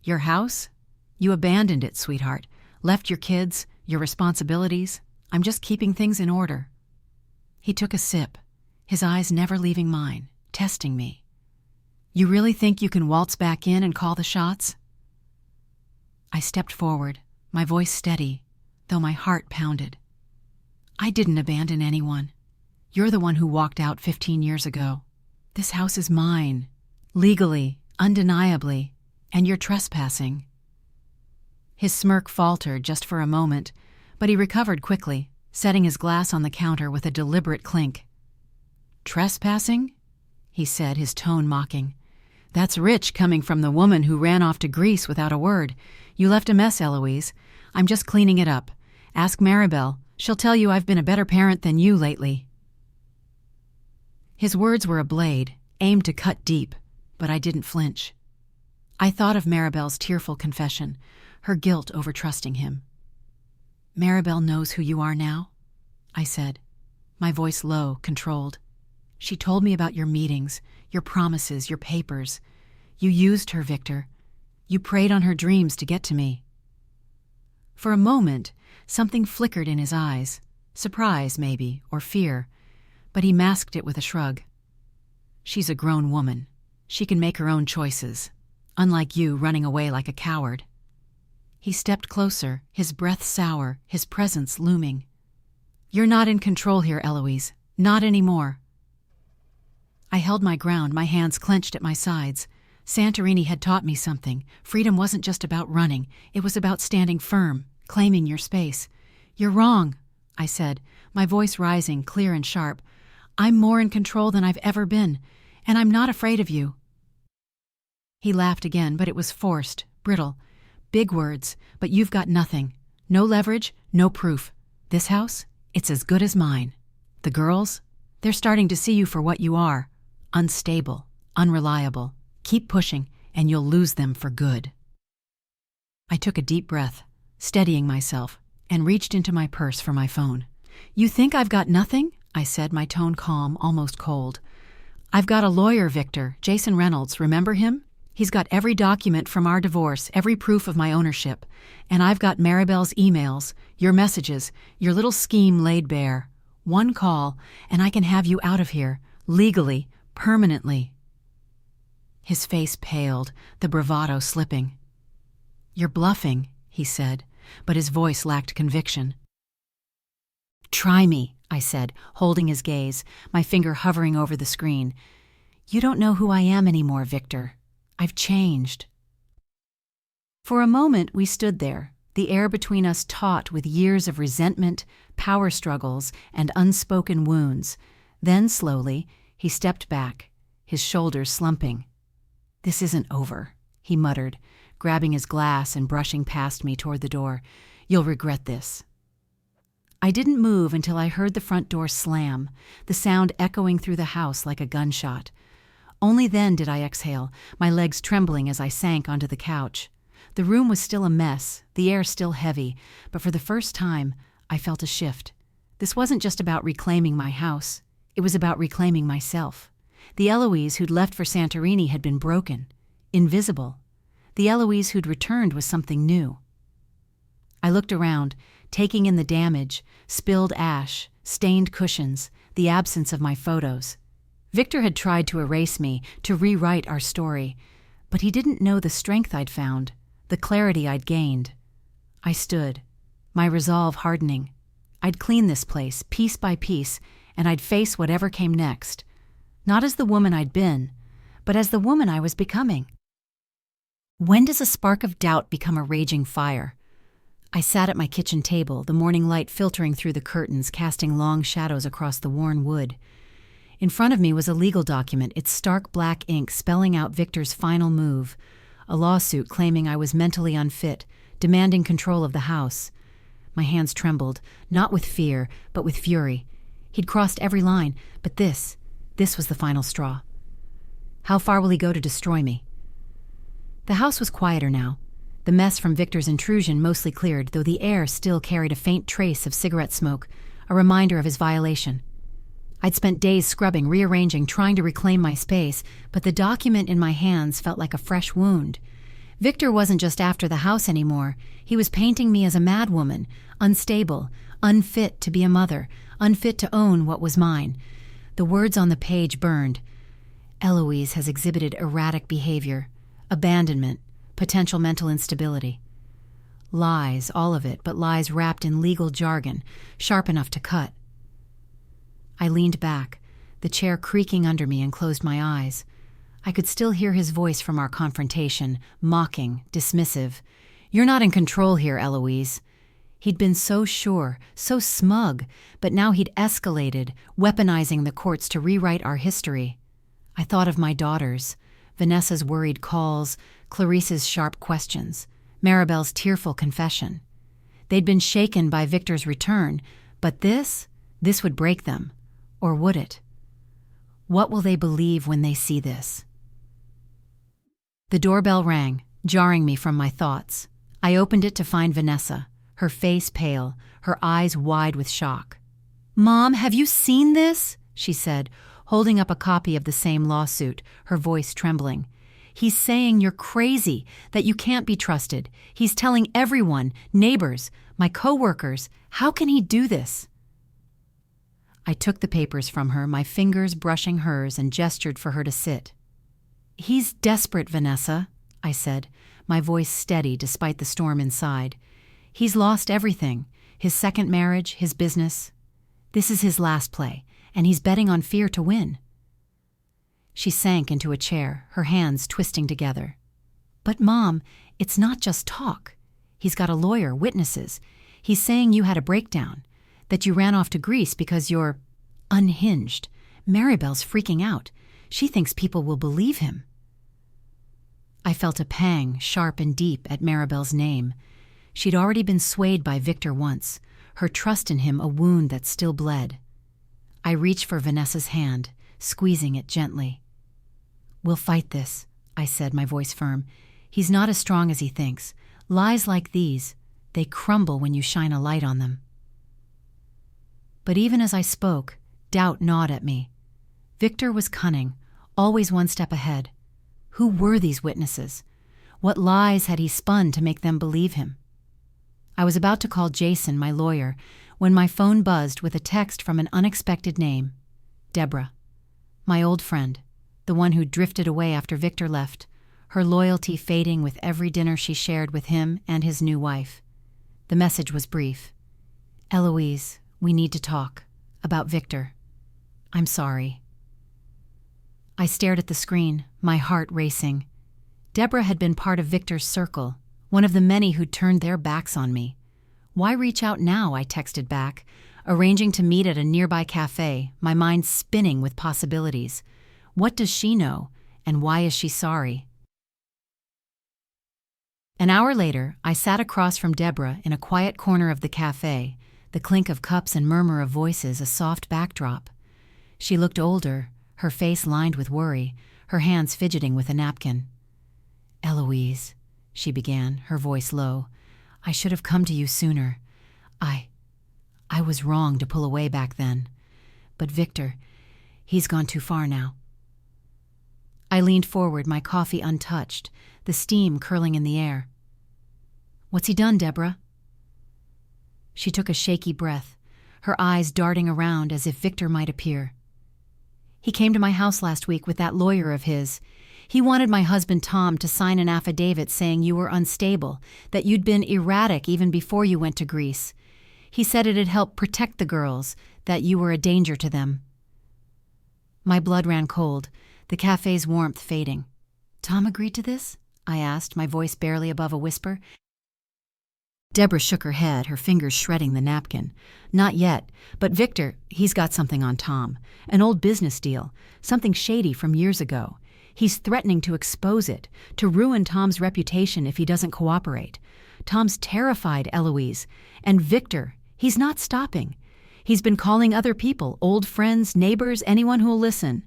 "Your house? You abandoned it, sweetheart. Left your kids, your responsibilities. I'm just keeping things in order." He took a sip, his eyes never leaving mine, testing me. "You really think you can waltz back in and call the shots?" I stepped forward, my voice steady, though my heart pounded. "I didn't abandon anyone. You're the one who walked out 15 years ago. This house is mine, legally, undeniably, and you're trespassing." His smirk faltered just for a moment, but he recovered quickly, setting his glass on the counter with a deliberate clink. "Trespassing?" he said, his tone mocking. "That's rich coming from the woman who ran off to Greece without a word. You left a mess, Eloise. I'm just cleaning it up. Ask Maribel. She'll tell you I've been a better parent than you lately." His words were a blade, aimed to cut deep, but I didn't flinch. I thought of Maribel's tearful confession, her guilt over trusting him. "Maribel knows who you are now?" I said, my voice low, controlled. "She told me about your meetings, your promises, your papers. You used her, Victor. You preyed on her dreams to get to me." For a moment, something flickered in his eyes, surprise, maybe, or fear, but he masked it with a shrug. "She's a grown woman. She can make her own choices, unlike you running away like a coward." He stepped closer, his breath sour, his presence looming. "You're not in control here, Eloise. Not anymore." I held my ground, my hands clenched at my sides. Santorini had taught me something. Freedom wasn't just about running. It was about standing firm, claiming your space. "You're wrong," I said, my voice rising, clear and sharp. "I'm more in control than I've ever been, and I'm not afraid of you." He laughed again, but it was forced, brittle. "Big words, but you've got nothing. No leverage, no proof. This house, it's as good as mine. The girls, they're starting to see you for what you are. Unstable, unreliable. Keep pushing, and you'll lose them for good." I took a deep breath, steadying myself, and reached into my purse for my phone. "You think I've got nothing?" I said, my tone calm, almost cold. "I've got a lawyer, Victor, Jason Reynolds, remember him? He's got every document from our divorce, every proof of my ownership. And I've got Maribel's emails, your messages, your little scheme laid bare. One call, and I can have you out of here, legally, permanently." His face paled, the bravado slipping. "You're bluffing," he said, but his voice lacked conviction. "Try me," I said, holding his gaze, my finger hovering over the screen. "You don't know who I am anymore, Victor. I've changed." For a moment we stood there, the air between us taut with years of resentment, power struggles, and unspoken wounds. Then, slowly, he stepped back, his shoulders slumping. "This isn't over," he muttered, grabbing his glass and brushing past me toward the door. "You'll regret this." I didn't move until I heard the front door slam, the sound echoing through the house like a gunshot. Only then did I exhale, my legs trembling as I sank onto the couch. The room was still a mess, the air still heavy, but for the first time, I felt a shift. This wasn't just about reclaiming my house. It was about reclaiming myself. The Eloise who'd left for Santorini had been broken, invisible. The Eloise who'd returned was something new. I looked around, taking in the damage, spilled ash, stained cushions, the absence of my photos. Victor had tried to erase me, to rewrite our story, but he didn't know the strength I'd found, the clarity I'd gained. I stood, my resolve hardening. I'd clean this place, piece by piece, and I'd face whatever came next. Not as the woman I'd been, but as the woman I was becoming. When does a spark of doubt become a raging fire? I sat at my kitchen table, the morning light filtering through the curtains, casting long shadows across the worn wood. In front of me was a legal document, its stark black ink spelling out Victor's final move, a lawsuit claiming I was mentally unfit, demanding control of the house. My hands trembled, not with fear, but with fury. He'd crossed every line, but this was the final straw. How far will he go to destroy me? The house was quieter now. The mess from Victor's intrusion mostly cleared, though the air still carried a faint trace of cigarette smoke, a reminder of his violation. I'd spent days scrubbing, rearranging, trying to reclaim my space, but the document in my hands felt like a fresh wound. Victor wasn't just after the house anymore. He was painting me as a madwoman, unstable, unfit to be a mother, unfit to own what was mine. The words on the page burned. Eloise has exhibited erratic behavior, abandonment, potential mental instability. Lies, all of it, but lies wrapped in legal jargon, sharp enough to cut. I leaned back, the chair creaking under me, and closed my eyes. I could still hear his voice from our confrontation, mocking, dismissive. "You're not in control here, Eloise." He'd been so sure, so smug, but now he'd escalated, weaponizing the courts to rewrite our history. I thought of my daughters, Vanessa's worried calls, Clarice's sharp questions, Maribel's tearful confession. They'd been shaken by Victor's return, but this would break them. Or would it? What will they believe when they see this? The doorbell rang, jarring me from my thoughts. I opened it to find Vanessa, her face pale, her eyes wide with shock. "Mom, have you seen this?" she said, holding up a copy of the same lawsuit, her voice trembling. "He's saying you're crazy, that you can't be trusted. He's telling everyone, neighbors, my coworkers. How can he do this?" I took the papers from her, my fingers brushing hers, and gestured for her to sit. "He's desperate, Vanessa," I said, my voice steady despite the storm inside. "He's lost everything, his second marriage, his business. This is his last play, and he's betting on fear to win." She sank into a chair, her hands twisting together. "But Mom, it's not just talk. He's got a lawyer, witnesses. He's saying you had a breakdown, that you ran off to Greece because you're unhinged. Maribel's freaking out. She thinks people will believe him." I felt a pang, sharp and deep, at Maribel's name. She'd already been swayed by Victor once, her trust in him a wound that still bled. I reached for Vanessa's hand, squeezing it gently. "We'll fight this," I said, my voice firm. "He's not as strong as he thinks. Lies like these, they crumble when you shine a light on them." But even as I spoke, doubt gnawed at me. Victor was cunning, always one step ahead. Who were these witnesses? What lies had he spun to make them believe him? I was about to call Jason, my lawyer, when my phone buzzed with a text from an unexpected name. Deborah. My old friend, the one who drifted away after Victor left, her loyalty fading with every dinner she shared with him and his new wife. The message was brief. "Eloise, we need to talk. About Victor. I'm sorry." I stared at the screen, my heart racing. Deborah had been part of Victor's circle, one of the many who'd turned their backs on me. "Why reach out now?" I texted back, arranging to meet at a nearby cafe, my mind spinning with possibilities. What does she know, and why is she sorry? An hour later, I sat across from Deborah in a quiet corner of the cafe, the clink of cups and murmur of voices a soft backdrop. She looked older, her face lined with worry, her hands fidgeting with a napkin. "Eloise," she began, her voice low, "I should have come to you sooner. I was wrong to pull away back then. But Victor, he's gone too far now." I leaned forward, my coffee untouched, the steam curling in the air. "What's he done, Deborah?" She took a shaky breath, her eyes darting around as if Victor might appear. "He came to my house last week with that lawyer of his. He wanted my husband Tom to sign an affidavit saying you were unstable, that you'd been erratic even before you went to Greece. He said it'd help protect the girls, that you were a danger to them." My blood ran cold, the cafe's warmth fading. "Tom agreed to this?" I asked, my voice barely above a whisper. Deborah shook her head, her fingers shredding the napkin. "Not yet, but Victor, he's got something on Tom. An old business deal, something shady from years ago. He's threatening to expose it, to ruin Tom's reputation if he doesn't cooperate. Tom's terrified, Eloise. And Victor, he's not stopping. He's been calling other people, old friends, neighbors, anyone who'll listen."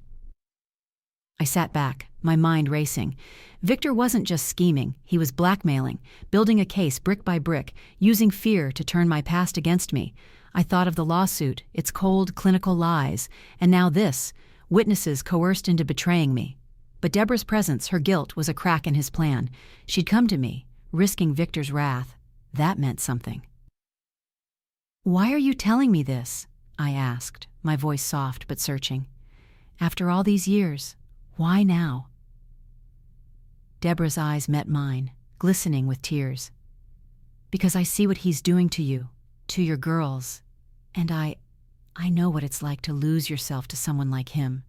I sat back, my mind racing. Victor wasn't just scheming, he was blackmailing, building a case brick by brick, using fear to turn my past against me. I thought of the lawsuit, its cold, clinical lies, and now this, witnesses coerced into betraying me. But Deborah's presence, her guilt, was a crack in his plan. She'd come to me, risking Victor's wrath. That meant something. "Why are you telling me this?" I asked, my voice soft but searching. "After all these years, why now?" Deborah's eyes met mine, glistening with tears. "Because I see what he's doing to you, to your girls, and I know what it's like to lose yourself to someone like him.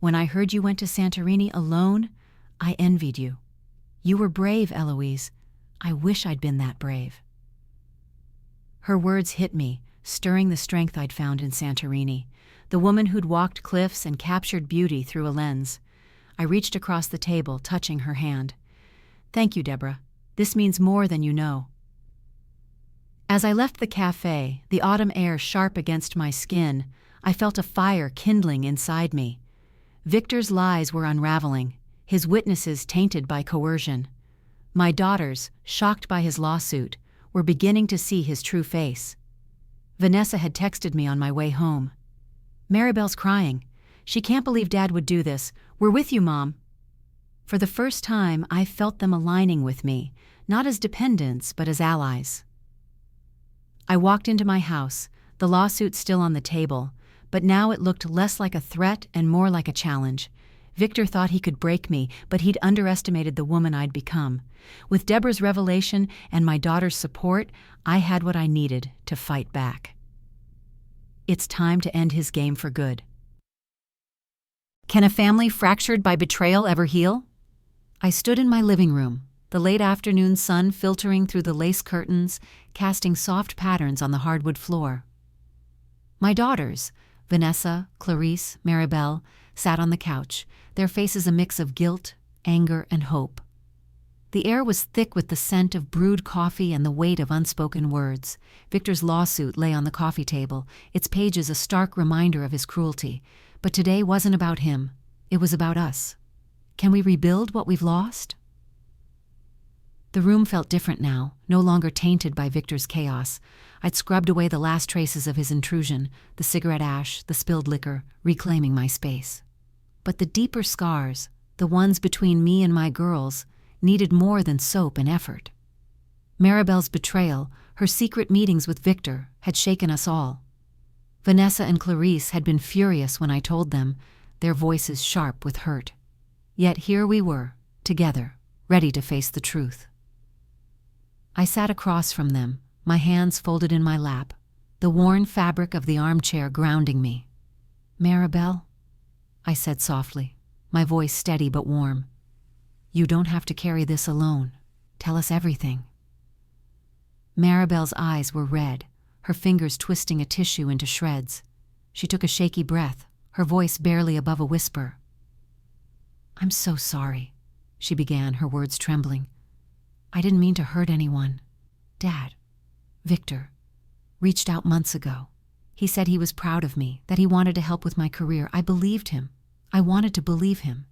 When I heard you went to Santorini alone, I envied you. You were brave, Eloise. I wish I'd been that brave." Her words hit me, stirring the strength I'd found in Santorini, the woman who'd walked cliffs and captured beauty through a lens. I reached across the table, touching her hand. "Thank you, Deborah. This means more than you know." As I left the cafe, the autumn air sharp against my skin, I felt a fire kindling inside me. Victor's lies were unraveling, his witnesses tainted by coercion. My daughters, shocked by his lawsuit, were beginning to see his true face. Vanessa had texted me on my way home. "Maribel's crying. She can't believe Dad would do this. We're with you, Mom." For the first time, I felt them aligning with me, not as dependents, but as allies. I walked into my house, the lawsuit still on the table, but now it looked less like a threat and more like a challenge. Victor thought he could break me, but he'd underestimated the woman I'd become. With Deborah's revelation and my daughter's support, I had what I needed to fight back. It's time to end his game for good. Can a family fractured by betrayal ever heal? I stood in my living room, the late afternoon sun filtering through the lace curtains, casting soft patterns on the hardwood floor. My daughters, Vanessa, Clarice, Maribel, sat on the couch, their faces a mix of guilt, anger, and hope. The air was thick with the scent of brewed coffee and the weight of unspoken words. Victor's lawsuit lay on the coffee table, its pages a stark reminder of his cruelty. But today wasn't about him. It was about us. Can we rebuild what we've lost? The room felt different now, no longer tainted by Victor's chaos. I'd scrubbed away the last traces of his intrusion, the cigarette ash, the spilled liquor, reclaiming my space. But the deeper scars, the ones between me and my girls, needed more than soap and effort. Maribel's betrayal, her secret meetings with Victor, had shaken us all. Vanessa and Clarice had been furious when I told them, their voices sharp with hurt. Yet here we were, together, ready to face the truth. I sat across from them, my hands folded in my lap, the worn fabric of the armchair grounding me. "Maribel," I said softly, my voice steady but warm. "You don't have to carry this alone. Tell us everything." Maribel's eyes were red, her fingers twisting a tissue into shreds. She took a shaky breath, her voice barely above a whisper. "I'm so sorry," she began, her words trembling. "I didn't mean to hurt anyone. Dad, Victor, reached out months ago. He said he was proud of me, that he wanted to help with my career. I believed him. I wanted to believe him.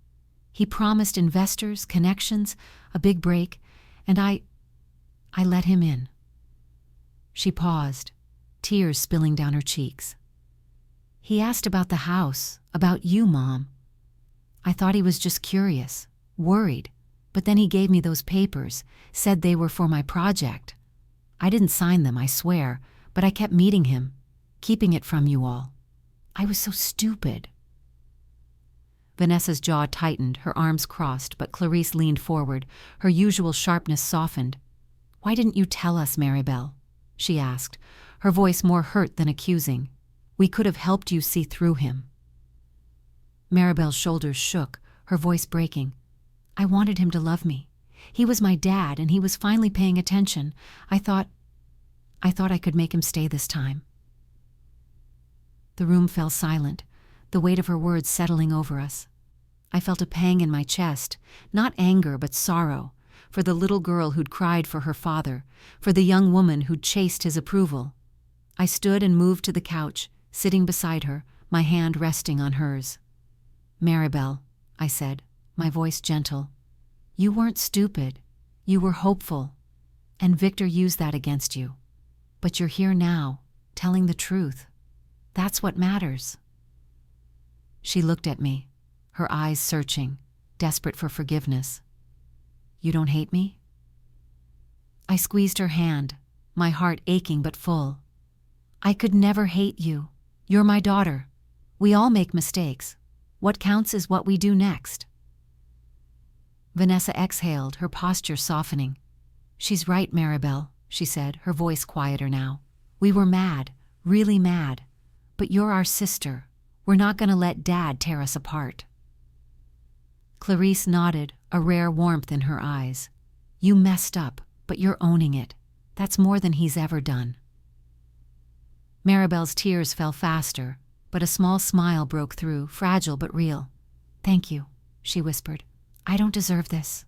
He promised investors, connections, a big break, and I let him in." She paused, tears spilling down her cheeks. "He asked about the house, about you, Mom. I thought he was just curious, worried, but then he gave me those papers, said they were for my project. I didn't sign them, I swear, but I kept meeting him, keeping it from you all. I was so stupid." Vanessa's jaw tightened, her arms crossed, but Clarice leaned forward, her usual sharpness softened. "Why didn't you tell us, Maribel?" she asked, her voice more hurt than accusing. "We could have helped you see through him." Maribel's shoulders shook, her voice breaking. "I wanted him to love me. He was my dad, and he was finally paying attention. I thought I could make him stay this time." The room fell silent, the weight of her words settling over us. I felt a pang in my chest, not anger but sorrow, for the little girl who'd cried for her father, for the young woman who'd chased his approval. I stood and moved to the couch, sitting beside her, my hand resting on hers. "Maribel," I said, my voice gentle, "you weren't stupid. You were hopeful. And Victor used that against you. But you're here now, telling the truth. That's what matters." She looked at me, her eyes searching, desperate for forgiveness. "You don't hate me?" I squeezed her hand, my heart aching but full. "I could never hate you. You're my daughter. We all make mistakes. What counts is what we do next." Vanessa exhaled, her posture softening. "She's right, Maribel," she said, her voice quieter now. "We were mad, really mad. But you're our sister. We're not going to let Dad tear us apart." Clarice nodded, a rare warmth in her eyes. "You messed up, but you're owning it. That's more than he's ever done." Maribel's tears fell faster, but a small smile broke through, fragile but real. "Thank you," she whispered. "I don't deserve this."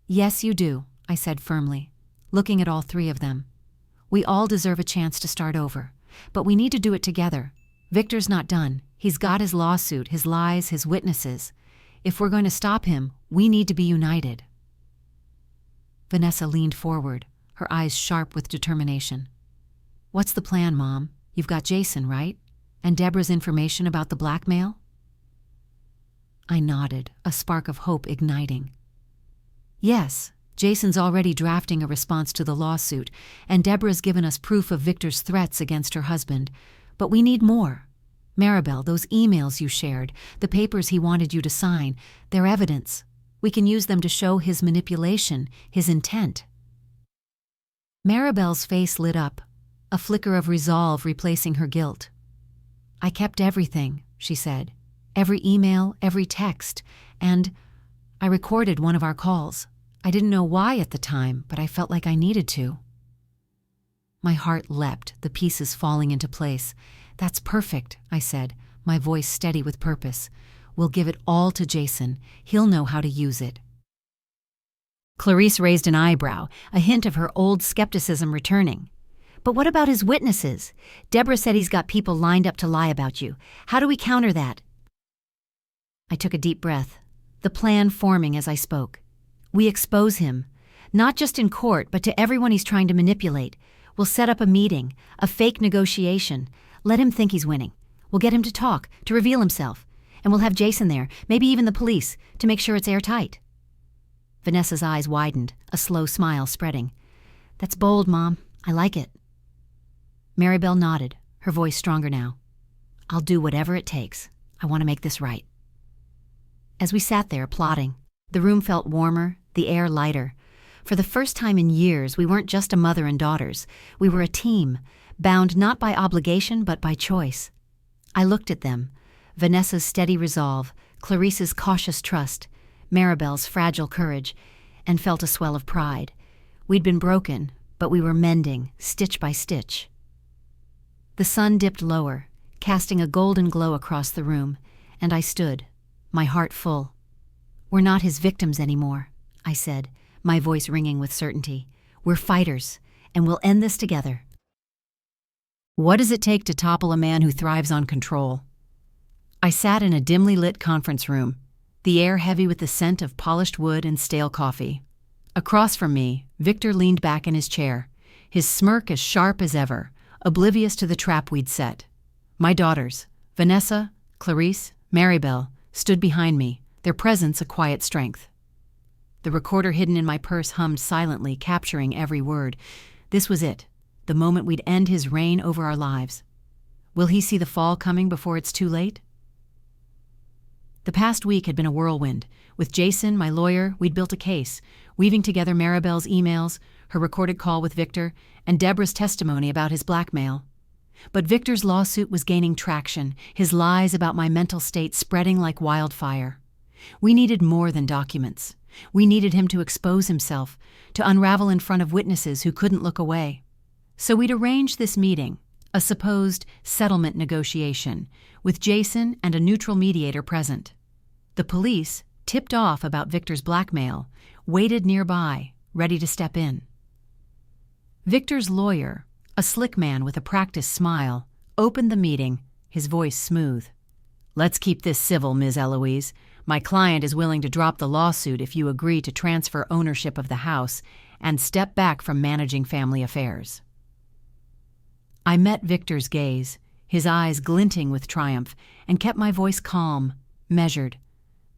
"Yes, you do," I said firmly, looking at all three of them. "We all deserve a chance to start over, but we need to do it together. Victor's not done. He's got his lawsuit, his lies, his witnesses. If we're going to stop him, we need to be united." Vanessa leaned forward, her eyes sharp with determination. "What's the plan, Mom? You've got Jason, right? And Deborah's information about the blackmail?" I nodded, a spark of hope igniting. "Yes, Jason's already drafting a response to the lawsuit, and Deborah's given us proof of Victor's threats against her husband. But we need more. Maribel, those emails you shared, the papers he wanted you to sign, they're evidence. We can use them to show his manipulation, his intent." Maribel's face lit up, a flicker of resolve replacing her guilt. "I kept everything," she said. "Every email, every text, and I recorded one of our calls. I didn't know why at the time, but I felt like I needed to." My heart leapt, the pieces falling into place. "That's perfect," I said, my voice steady with purpose. "We'll give it all to Jason. He'll know how to use it." Clarice raised an eyebrow, a hint of her old skepticism returning. "But what about his witnesses? Deborah said he's got people lined up to lie about you. How do we counter that?" I took a deep breath, the plan forming as I spoke. "We expose him, not just in court, but to everyone he's trying to manipulate. We'll set up a meeting, a fake negotiation. Let him think he's winning. We'll get him to talk, to reveal himself. And we'll have Jason there, maybe even the police, to make sure it's airtight." Vanessa's eyes widened, a slow smile spreading. "That's bold, Mom. I like it." Maribel nodded, her voice stronger now. "I'll do whatever it takes. I want to make this right." As we sat there plotting, the room felt warmer, the air lighter. For the first time in years, we weren't just a mother and daughters. We were a team, bound not by obligation but by choice. I looked at them, Vanessa's steady resolve, Clarice's cautious trust, Maribel's fragile courage, and felt a swell of pride. We'd been broken, but we were mending, stitch by stitch. The sun dipped lower, casting a golden glow across the room, and I stood, my heart full. "We're not his victims anymore," I said, my voice ringing with certainty. "We're fighters, and we'll end this together." What does it take to topple a man who thrives on control? I sat in a dimly lit conference room, the air heavy with the scent of polished wood and stale coffee. Across from me, Victor leaned back in his chair, his smirk as sharp as ever, oblivious to the trap we'd set. My daughters, Vanessa, Clarice, Maribel, stood behind me, their presence a quiet strength. The recorder hidden in my purse hummed silently, capturing every word. This was it, the moment we'd end his reign over our lives. Will he see the fall coming before it's too late? The past week had been a whirlwind. With Jason, my lawyer, we'd built a case, weaving together Maribel's emails, her recorded call with Victor, and Deborah's testimony about his blackmail. But Victor's lawsuit was gaining traction, his lies about my mental state spreading like wildfire. We needed more than documents. We needed him to expose himself, to unravel in front of witnesses who couldn't look away. So we'd arranged this meeting, a supposed settlement negotiation, with Jason and a neutral mediator present. The police, tipped off about Victor's blackmail, waited nearby, ready to step in. Victor's lawyer, a slick man with a practiced smile, opened the meeting, his voice smooth. "Let's keep this civil, Ms. Eloise. My client is willing to drop the lawsuit if you agree to transfer ownership of the house and step back from managing family affairs." I met Victor's gaze, his eyes glinting with triumph, and kept my voice calm, measured.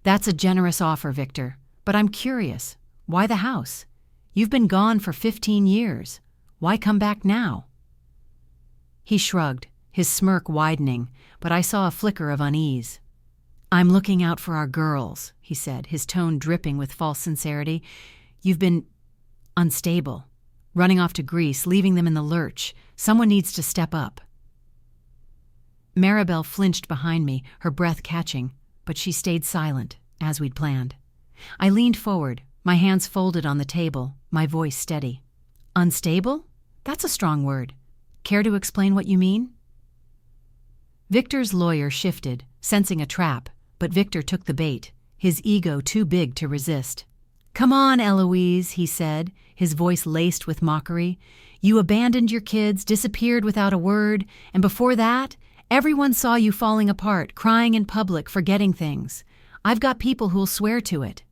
"That's a generous offer, Victor, but I'm curious. Why the house? You've been gone for 15 years. Why come back now?" He shrugged, his smirk widening, but I saw a flicker of unease. "I'm looking out for our girls," he said, his tone dripping with false sincerity. "You've been unstable, running off to Greece, leaving them in the lurch. Someone needs to step up." Maribel flinched behind me, her breath catching, but she stayed silent, as we'd planned. I leaned forward, my hands folded on the table, my voice steady. "Unstable? That's a strong word. Care to explain what you mean?" Victor's lawyer shifted, sensing a trap, but Victor took the bait, his ego too big to resist. "Come on, Eloise," he said, his voice laced with mockery. "You abandoned your kids, disappeared without a word, and before that, everyone saw you falling apart, crying in public, forgetting things. I've got people who'll swear to it."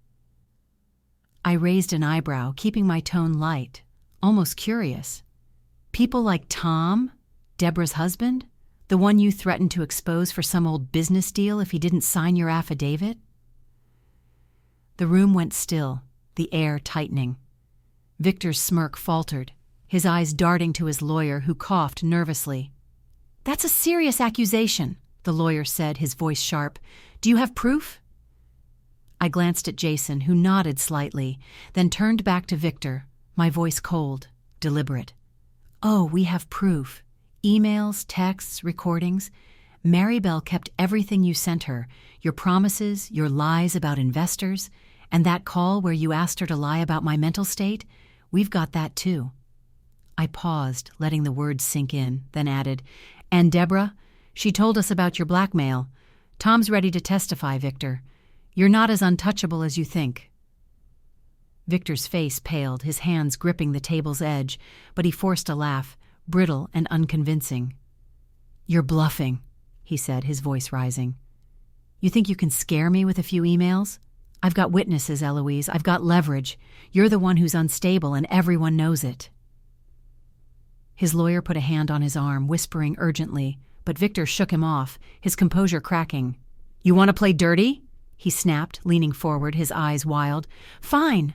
I raised an eyebrow, keeping my tone light, almost curious. "People like Tom, Deborah's husband? The one you threatened to expose for some old business deal if he didn't sign your affidavit?" The room went still, the air tightening. Victor's smirk faltered, his eyes darting to his lawyer, who coughed nervously. "That's a serious accusation," the lawyer said, his voice sharp. "Do you have proof?" I glanced at Jason, who nodded slightly, then turned back to Victor, my voice cold, deliberate. "Oh, we have proof. Emails, texts, recordings. Maribel kept everything you sent her, your promises, your lies about investors, and that call where you asked her to lie about my mental state. We've got that too." I paused, letting the words sink in, then added, "And Deborah, she told us about your blackmail. Tom's ready to testify, Victor. You're not as untouchable as you think." Victor's face paled, his hands gripping the table's edge, but he forced a laugh, brittle and unconvincing. "You're bluffing," he said, his voice rising. "You think you can scare me with a few emails? I've got witnesses, Eloise. I've got leverage. You're the one who's unstable, and everyone knows it." His lawyer put a hand on his arm, whispering urgently, but Victor shook him off, his composure cracking. "You want to play dirty?" he snapped, leaning forward, his eyes wild. "Fine.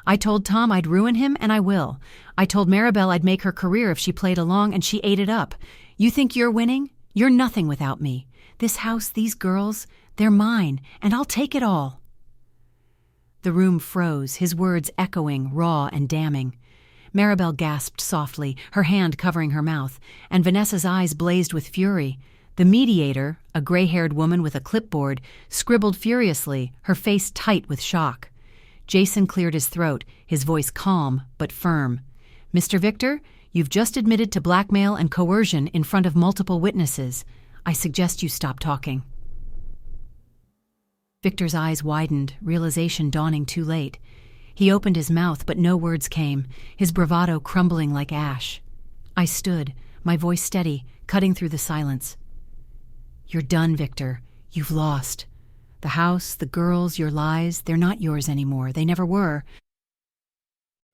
I told Tom I'd ruin him, and I will. I told Maribel I'd make her career if she played along, and she ate it up. You think you're winning? You're nothing without me. This house, these girls, they're mine, and I'll take it all." The room froze, his words echoing, raw and damning. Maribel gasped softly, her hand covering her mouth, and Vanessa's eyes blazed with fury. The mediator, a gray-haired woman with a clipboard, scribbled furiously, her face tight with shock. Jason cleared his throat, his voice calm but firm. Mr. Victor, you've just admitted to blackmail and coercion in front of multiple witnesses. I suggest you stop talking. Victor's eyes widened, realization dawning too late. He opened his mouth, but no words came, his bravado crumbling like ash. I stood, my voice steady, cutting through the silence. You're done, Victor. You've lost. The house, the girls, your lies, they're not yours anymore. They never were.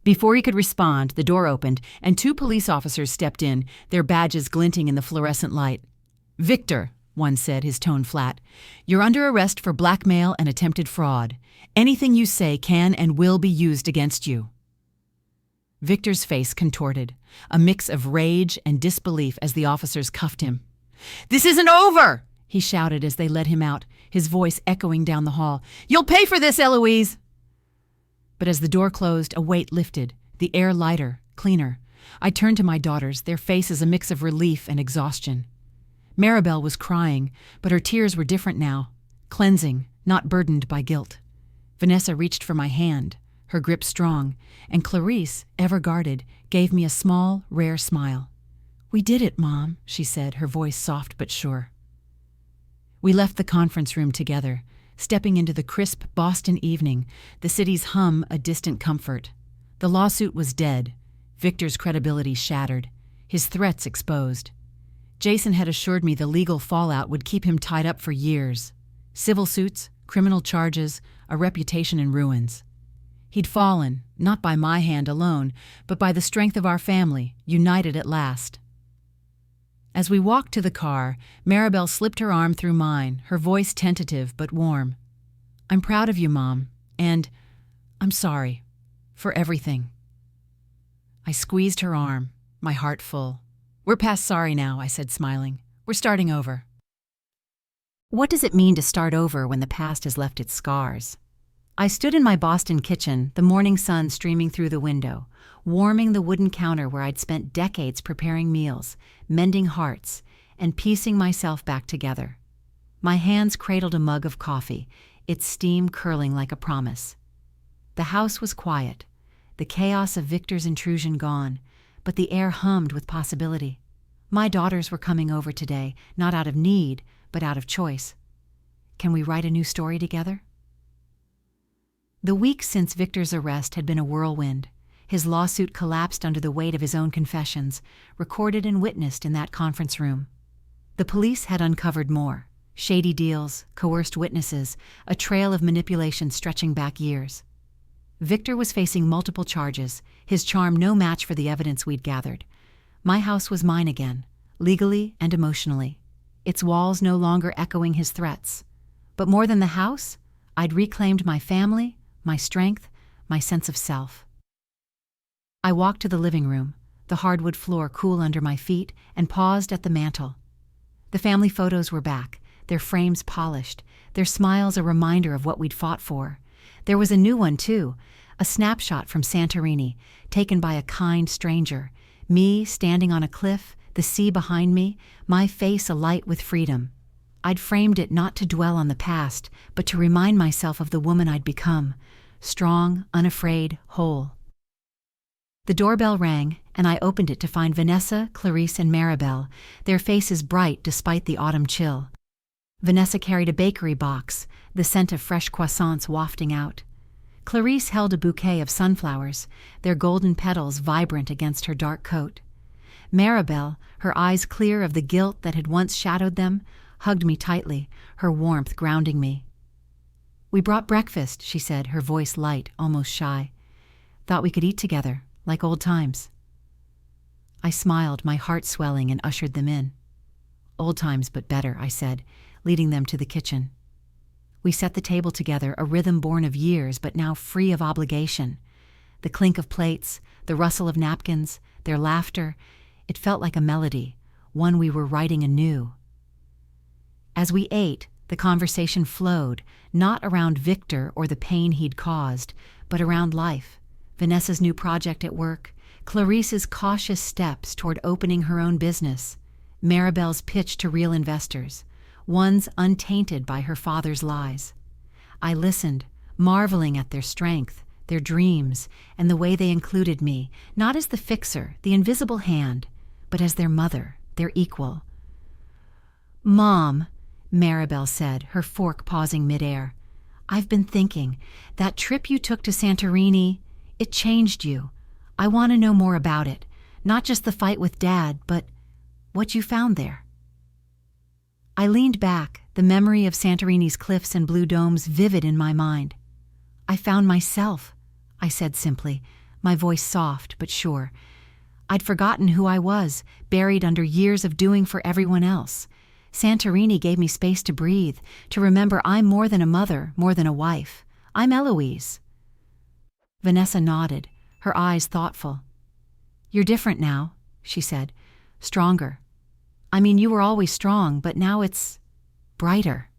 Before he could respond, the door opened, and 2 police officers stepped in, their badges glinting in the fluorescent light. Victor, one said, his tone flat, you're under arrest for blackmail and attempted fraud. Anything you say can and will be used against you. Victor's face contorted, a mix of rage and disbelief as the officers cuffed him. This isn't over, he shouted as they led him out, his voice echoing down the hall. You'll pay for this, Eloise! But as the door closed, a weight lifted, the air lighter, cleaner. I turned to my daughters, their faces a mix of relief and exhaustion. Maribel was crying, but her tears were different now, cleansing, not burdened by guilt. Vanessa reached for my hand, her grip strong, and Clarice, ever guarded, gave me a small, rare smile. We did it, Mom, she said, her voice soft but sure. We left the conference room together, stepping into the crisp Boston evening, the city's hum a distant comfort. The lawsuit was dead, Victor's credibility shattered, his threats exposed. Jason had assured me the legal fallout would keep him tied up for years. Civil suits, criminal charges, a reputation in ruins. He'd fallen, not by my hand alone, but by the strength of our family, united at last. As we walked to the car, Maribel slipped her arm through mine, her voice tentative but warm. I'm proud of you, Mom, and I'm sorry for everything. I squeezed her arm, my heart full. We're past sorry now, I said, smiling. We're starting over. What does it mean to start over when the past has left its scars? I stood in my Boston kitchen, the morning sun streaming through the window, warming the wooden counter where I'd spent decades preparing meals, mending hearts, and piecing myself back together. My hands cradled a mug of coffee, its steam curling like a promise. The house was quiet, the chaos of Victor's intrusion gone, but the air hummed with possibility. My daughters were coming over today, not out of need, but out of choice. Can we write a new story together? The weeks since Victor's arrest had been a whirlwind. His lawsuit collapsed under the weight of his own confessions, recorded and witnessed in that conference room. The police had uncovered more. Shady deals, coerced witnesses, a trail of manipulation stretching back years. Victor was facing multiple charges, his charm no match for the evidence we'd gathered. My house was mine again, legally and emotionally, its walls no longer echoing his threats. But more than the house, I'd reclaimed my family, my strength, my sense of self. I walked to the living room, the hardwood floor cool under my feet, and paused at the mantel. The family photos were back, their frames polished, their smiles a reminder of what we'd fought for. There was a new one, too, a snapshot from Santorini, taken by a kind stranger, me standing on a cliff, the sea behind me, my face alight with freedom. I'd framed it not to dwell on the past, but to remind myself of the woman I'd become, strong, unafraid, whole. The doorbell rang, and I opened it to find Vanessa, Clarice, and Maribel, their faces bright despite the autumn chill. Vanessa carried a bakery box, the scent of fresh croissants wafting out. Clarice held a bouquet of sunflowers, their golden petals vibrant against her dark coat. Maribel, her eyes clear of the guilt that had once shadowed them, hugged me tightly, her warmth grounding me. We brought breakfast, she said, her voice light, almost shy. Thought we could eat together, like old times. I smiled, my heart swelling, and ushered them in. Old times, but better, I said, leading them to the kitchen. We set the table together, a rhythm born of years, but now free of obligation. The clink of plates, the rustle of napkins, their laughter, it felt like a melody, one we were writing anew. As we ate, the conversation flowed, not around Victor or the pain he'd caused, but around life, Vanessa's new project at work, Clarice's cautious steps toward opening her own business, Maribel's pitch to real investors, ones untainted by her father's lies. I listened, marveling at their strength, their dreams, and the way they included me, not as the fixer, the invisible hand, but as their mother, their equal. "Mom," Maribel said, her fork pausing midair, "I've been thinking, that trip you took to Santorini, it changed you. I want to know more about it, not just the fight with Dad, but what you found there." I leaned back, the memory of Santorini's cliffs and blue domes vivid in my mind. "I found myself," I said simply, my voice soft but sure. I'd forgotten who I was, buried under years of doing for everyone else. Santorini gave me space to breathe, to remember I'm more than a mother, more than a wife. I'm Eloise. Vanessa nodded, her eyes thoughtful. "You're different now," she said. "Stronger. I mean, you were always strong, but now it's brighter."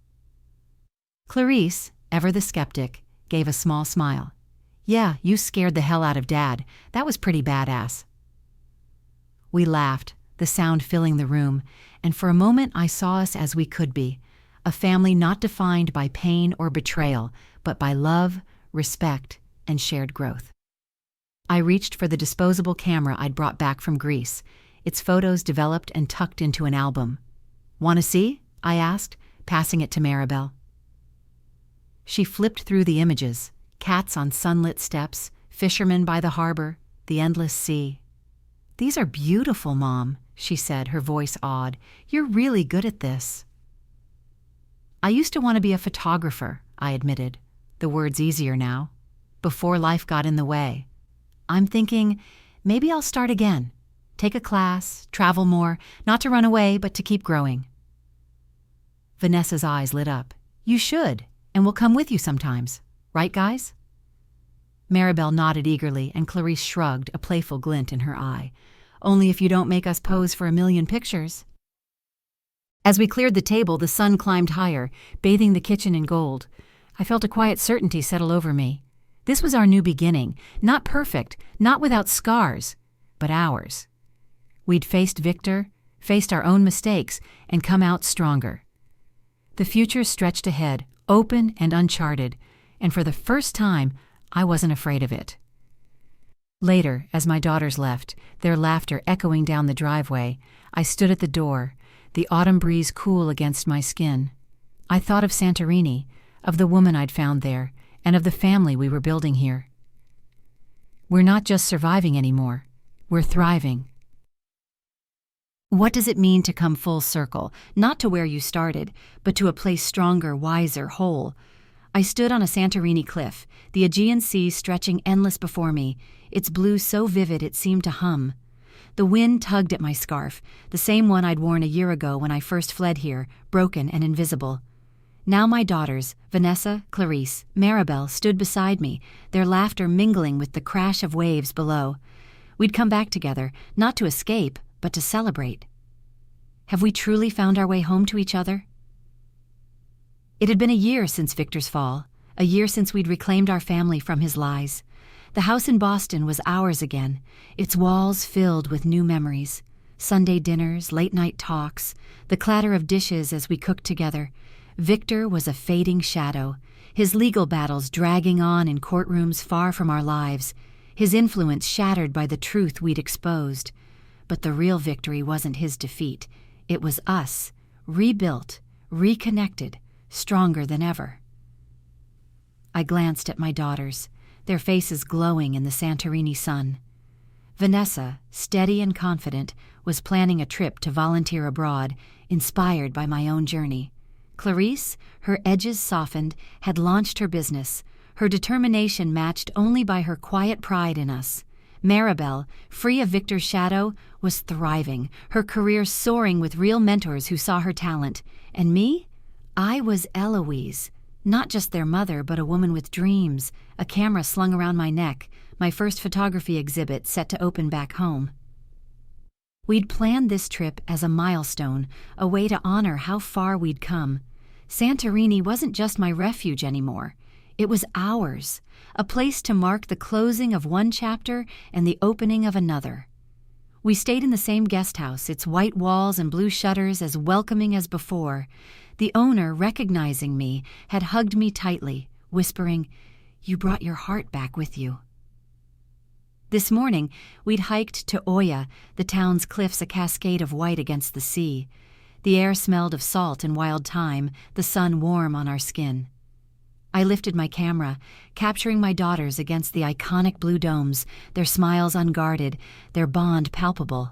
Clarice, ever the skeptic, gave a small smile. "Yeah, you scared the hell out of Dad. That was pretty badass." We laughed, the sound filling the room, and for a moment I saw us as we could be, a family not defined by pain or betrayal, but by love, respect, and shared growth. I reached for the disposable camera I'd brought back from Greece, its photos developed and tucked into an album. "Want to see?" I asked, passing it to Maribel. She flipped through the images, cats on sunlit steps, fishermen by the harbor, the endless sea. "These are beautiful, Mom," she said, her voice awed. "You're really good at this." "I used to want to be a photographer," I admitted, the words easier now, before life got in the way. "I'm thinking, maybe I'll start again. Take a class, travel more, not to run away, but to keep growing." Vanessa's eyes lit up. "You should, and we'll come with you sometimes. Right, guys?" Maribel nodded eagerly, and Clarice shrugged, a playful glint in her eye. "Only if you don't make us pose for 1,000,000 pictures." As we cleared the table, the sun climbed higher, bathing the kitchen in gold. I felt a quiet certainty settle over me. This was our new beginning, not perfect, not without scars, but ours. We'd faced Victor, faced our own mistakes, and come out stronger. The future stretched ahead, open and uncharted, and for the first time, I wasn't afraid of it. Later, as my daughters left, their laughter echoing down the driveway, I stood at the door, the autumn breeze cool against my skin. I thought of Santorini, of the woman I'd found there, and of the family we were building here. We're not just surviving anymore, we're thriving. What does it mean to come full circle, not to where you started, but to a place stronger, wiser, whole? I stood on a Santorini cliff, the Aegean Sea stretching endless before me, its blue so vivid it seemed to hum. The wind tugged at my scarf, the same one I'd worn a year ago when I first fled here, broken and invisible. Now my daughters, Vanessa, Clarice, Maribel, stood beside me, their laughter mingling with the crash of waves below. We'd come back together, not to escape, but to celebrate. Have we truly found our way home to each other? It had been a year since Victor's fall, a year since we'd reclaimed our family from his lies. The house in Boston was ours again, its walls filled with new memories. Sunday dinners, late-night talks, the clatter of dishes as we cooked together. Victor was a fading shadow, his legal battles dragging on in courtrooms far from our lives, his influence shattered by the truth we'd exposed. But the real victory wasn't his defeat. It was us, rebuilt, reconnected, stronger than ever. I glanced at my daughters, their faces glowing in the Santorini sun. Vanessa, steady and confident, was planning a trip to volunteer abroad, inspired by my own journey. Clarice, her edges softened, had launched her business, her determination matched only by her quiet pride in us. Maribel, free of Victor's shadow, was thriving, her career soaring with real mentors who saw her talent. And me? I was Eloise, not just their mother, but a woman with dreams, a camera slung around my neck, my first photography exhibit set to open back home. We'd planned this trip as a milestone, a way to honor how far we'd come. Santorini wasn't just my refuge anymore. It was ours, a place to mark the closing of one chapter and the opening of another. We stayed in the same guest house, its white walls and blue shutters as welcoming as before. The owner, recognizing me, had hugged me tightly, whispering, You brought your heart back with you. This morning, we'd hiked to Oya, the town's cliffs a cascade of white against the sea. The air smelled of salt and wild thyme, the sun warm on our skin. I lifted my camera, capturing my daughters against the iconic blue domes, their smiles unguarded, their bond palpable.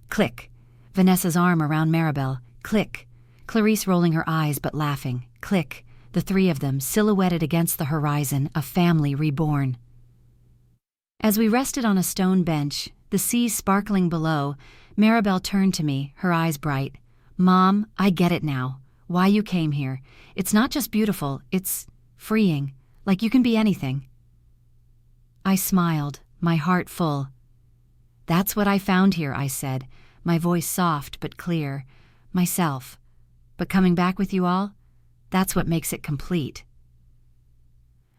Click. Vanessa's arm around Maribel. Click. Clarice rolling her eyes but laughing. Click. The three of them, silhouetted against the horizon, a family reborn. As we rested on a stone bench, the sea sparkling below, Maribel turned to me, her eyes bright. Mom, I get it now. Why you came here. It's not just beautiful, it's freeing, like you can be anything. I smiled, my heart full. That's what I found here, I said, my voice soft but clear. Myself. But coming back with you all, that's what makes it complete.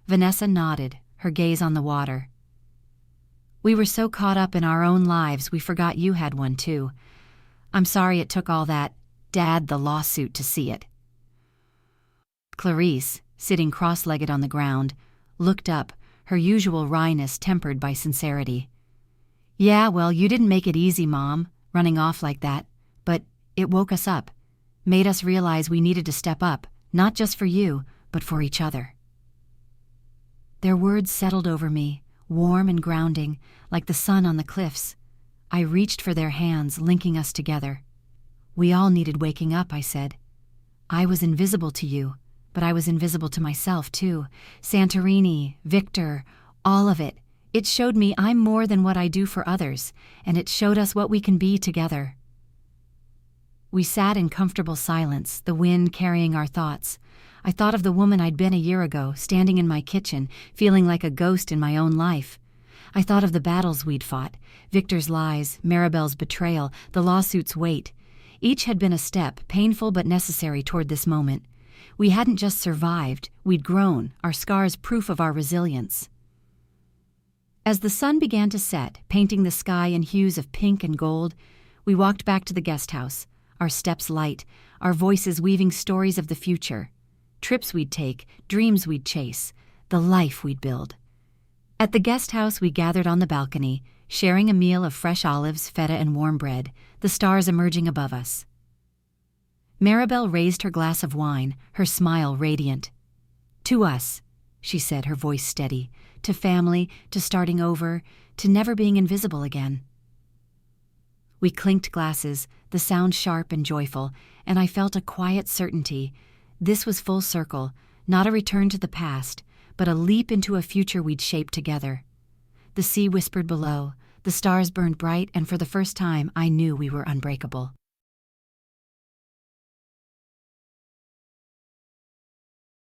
Vanessa nodded, her gaze on the water. We were so caught up in our own lives we forgot you had one too. I'm sorry it took all that, Dad, the lawsuit, to see it. Clarice, sitting cross-legged on the ground, looked up, her usual wryness tempered by sincerity. Yeah, well, you didn't make it easy, Mom, running off like that, but it woke us up, made us realize we needed to step up, not just for you, but for each other. Their words settled over me, warm and grounding, like the sun on the cliffs. I reached for their hands, linking us together. We all needed waking up, I said. I was invisible to you, but I was invisible to myself, too. Santorini, Victor, all of it. It showed me I'm more than what I do for others, and it showed us what we can be together. We sat in comfortable silence, the wind carrying our thoughts. I thought of the woman I'd been a year ago, standing in my kitchen, feeling like a ghost in my own life. I thought of the battles we'd fought, Victor's lies, Maribel's betrayal, the lawsuit's weight. Each had been a step, painful but necessary toward this moment. We hadn't just survived, we'd grown, our scars proof of our resilience. As the sun began to set, painting the sky in hues of pink and gold, we walked back to the guest house, our steps light, our voices weaving stories of the future. Trips we'd take, dreams we'd chase, the life we'd build. At the guest house, we gathered on the balcony, sharing a meal of fresh olives, feta, and warm bread, the stars emerging above us. Maribel raised her glass of wine, her smile radiant. To us, she said, her voice steady, to family, to starting over, to never being invisible again. We clinked glasses, the sound sharp and joyful, and I felt a quiet certainty. This was full circle, not a return to the past, but a leap into a future we'd shape together. The sea whispered below, the stars burned bright, and for the first time I knew we were unbreakable.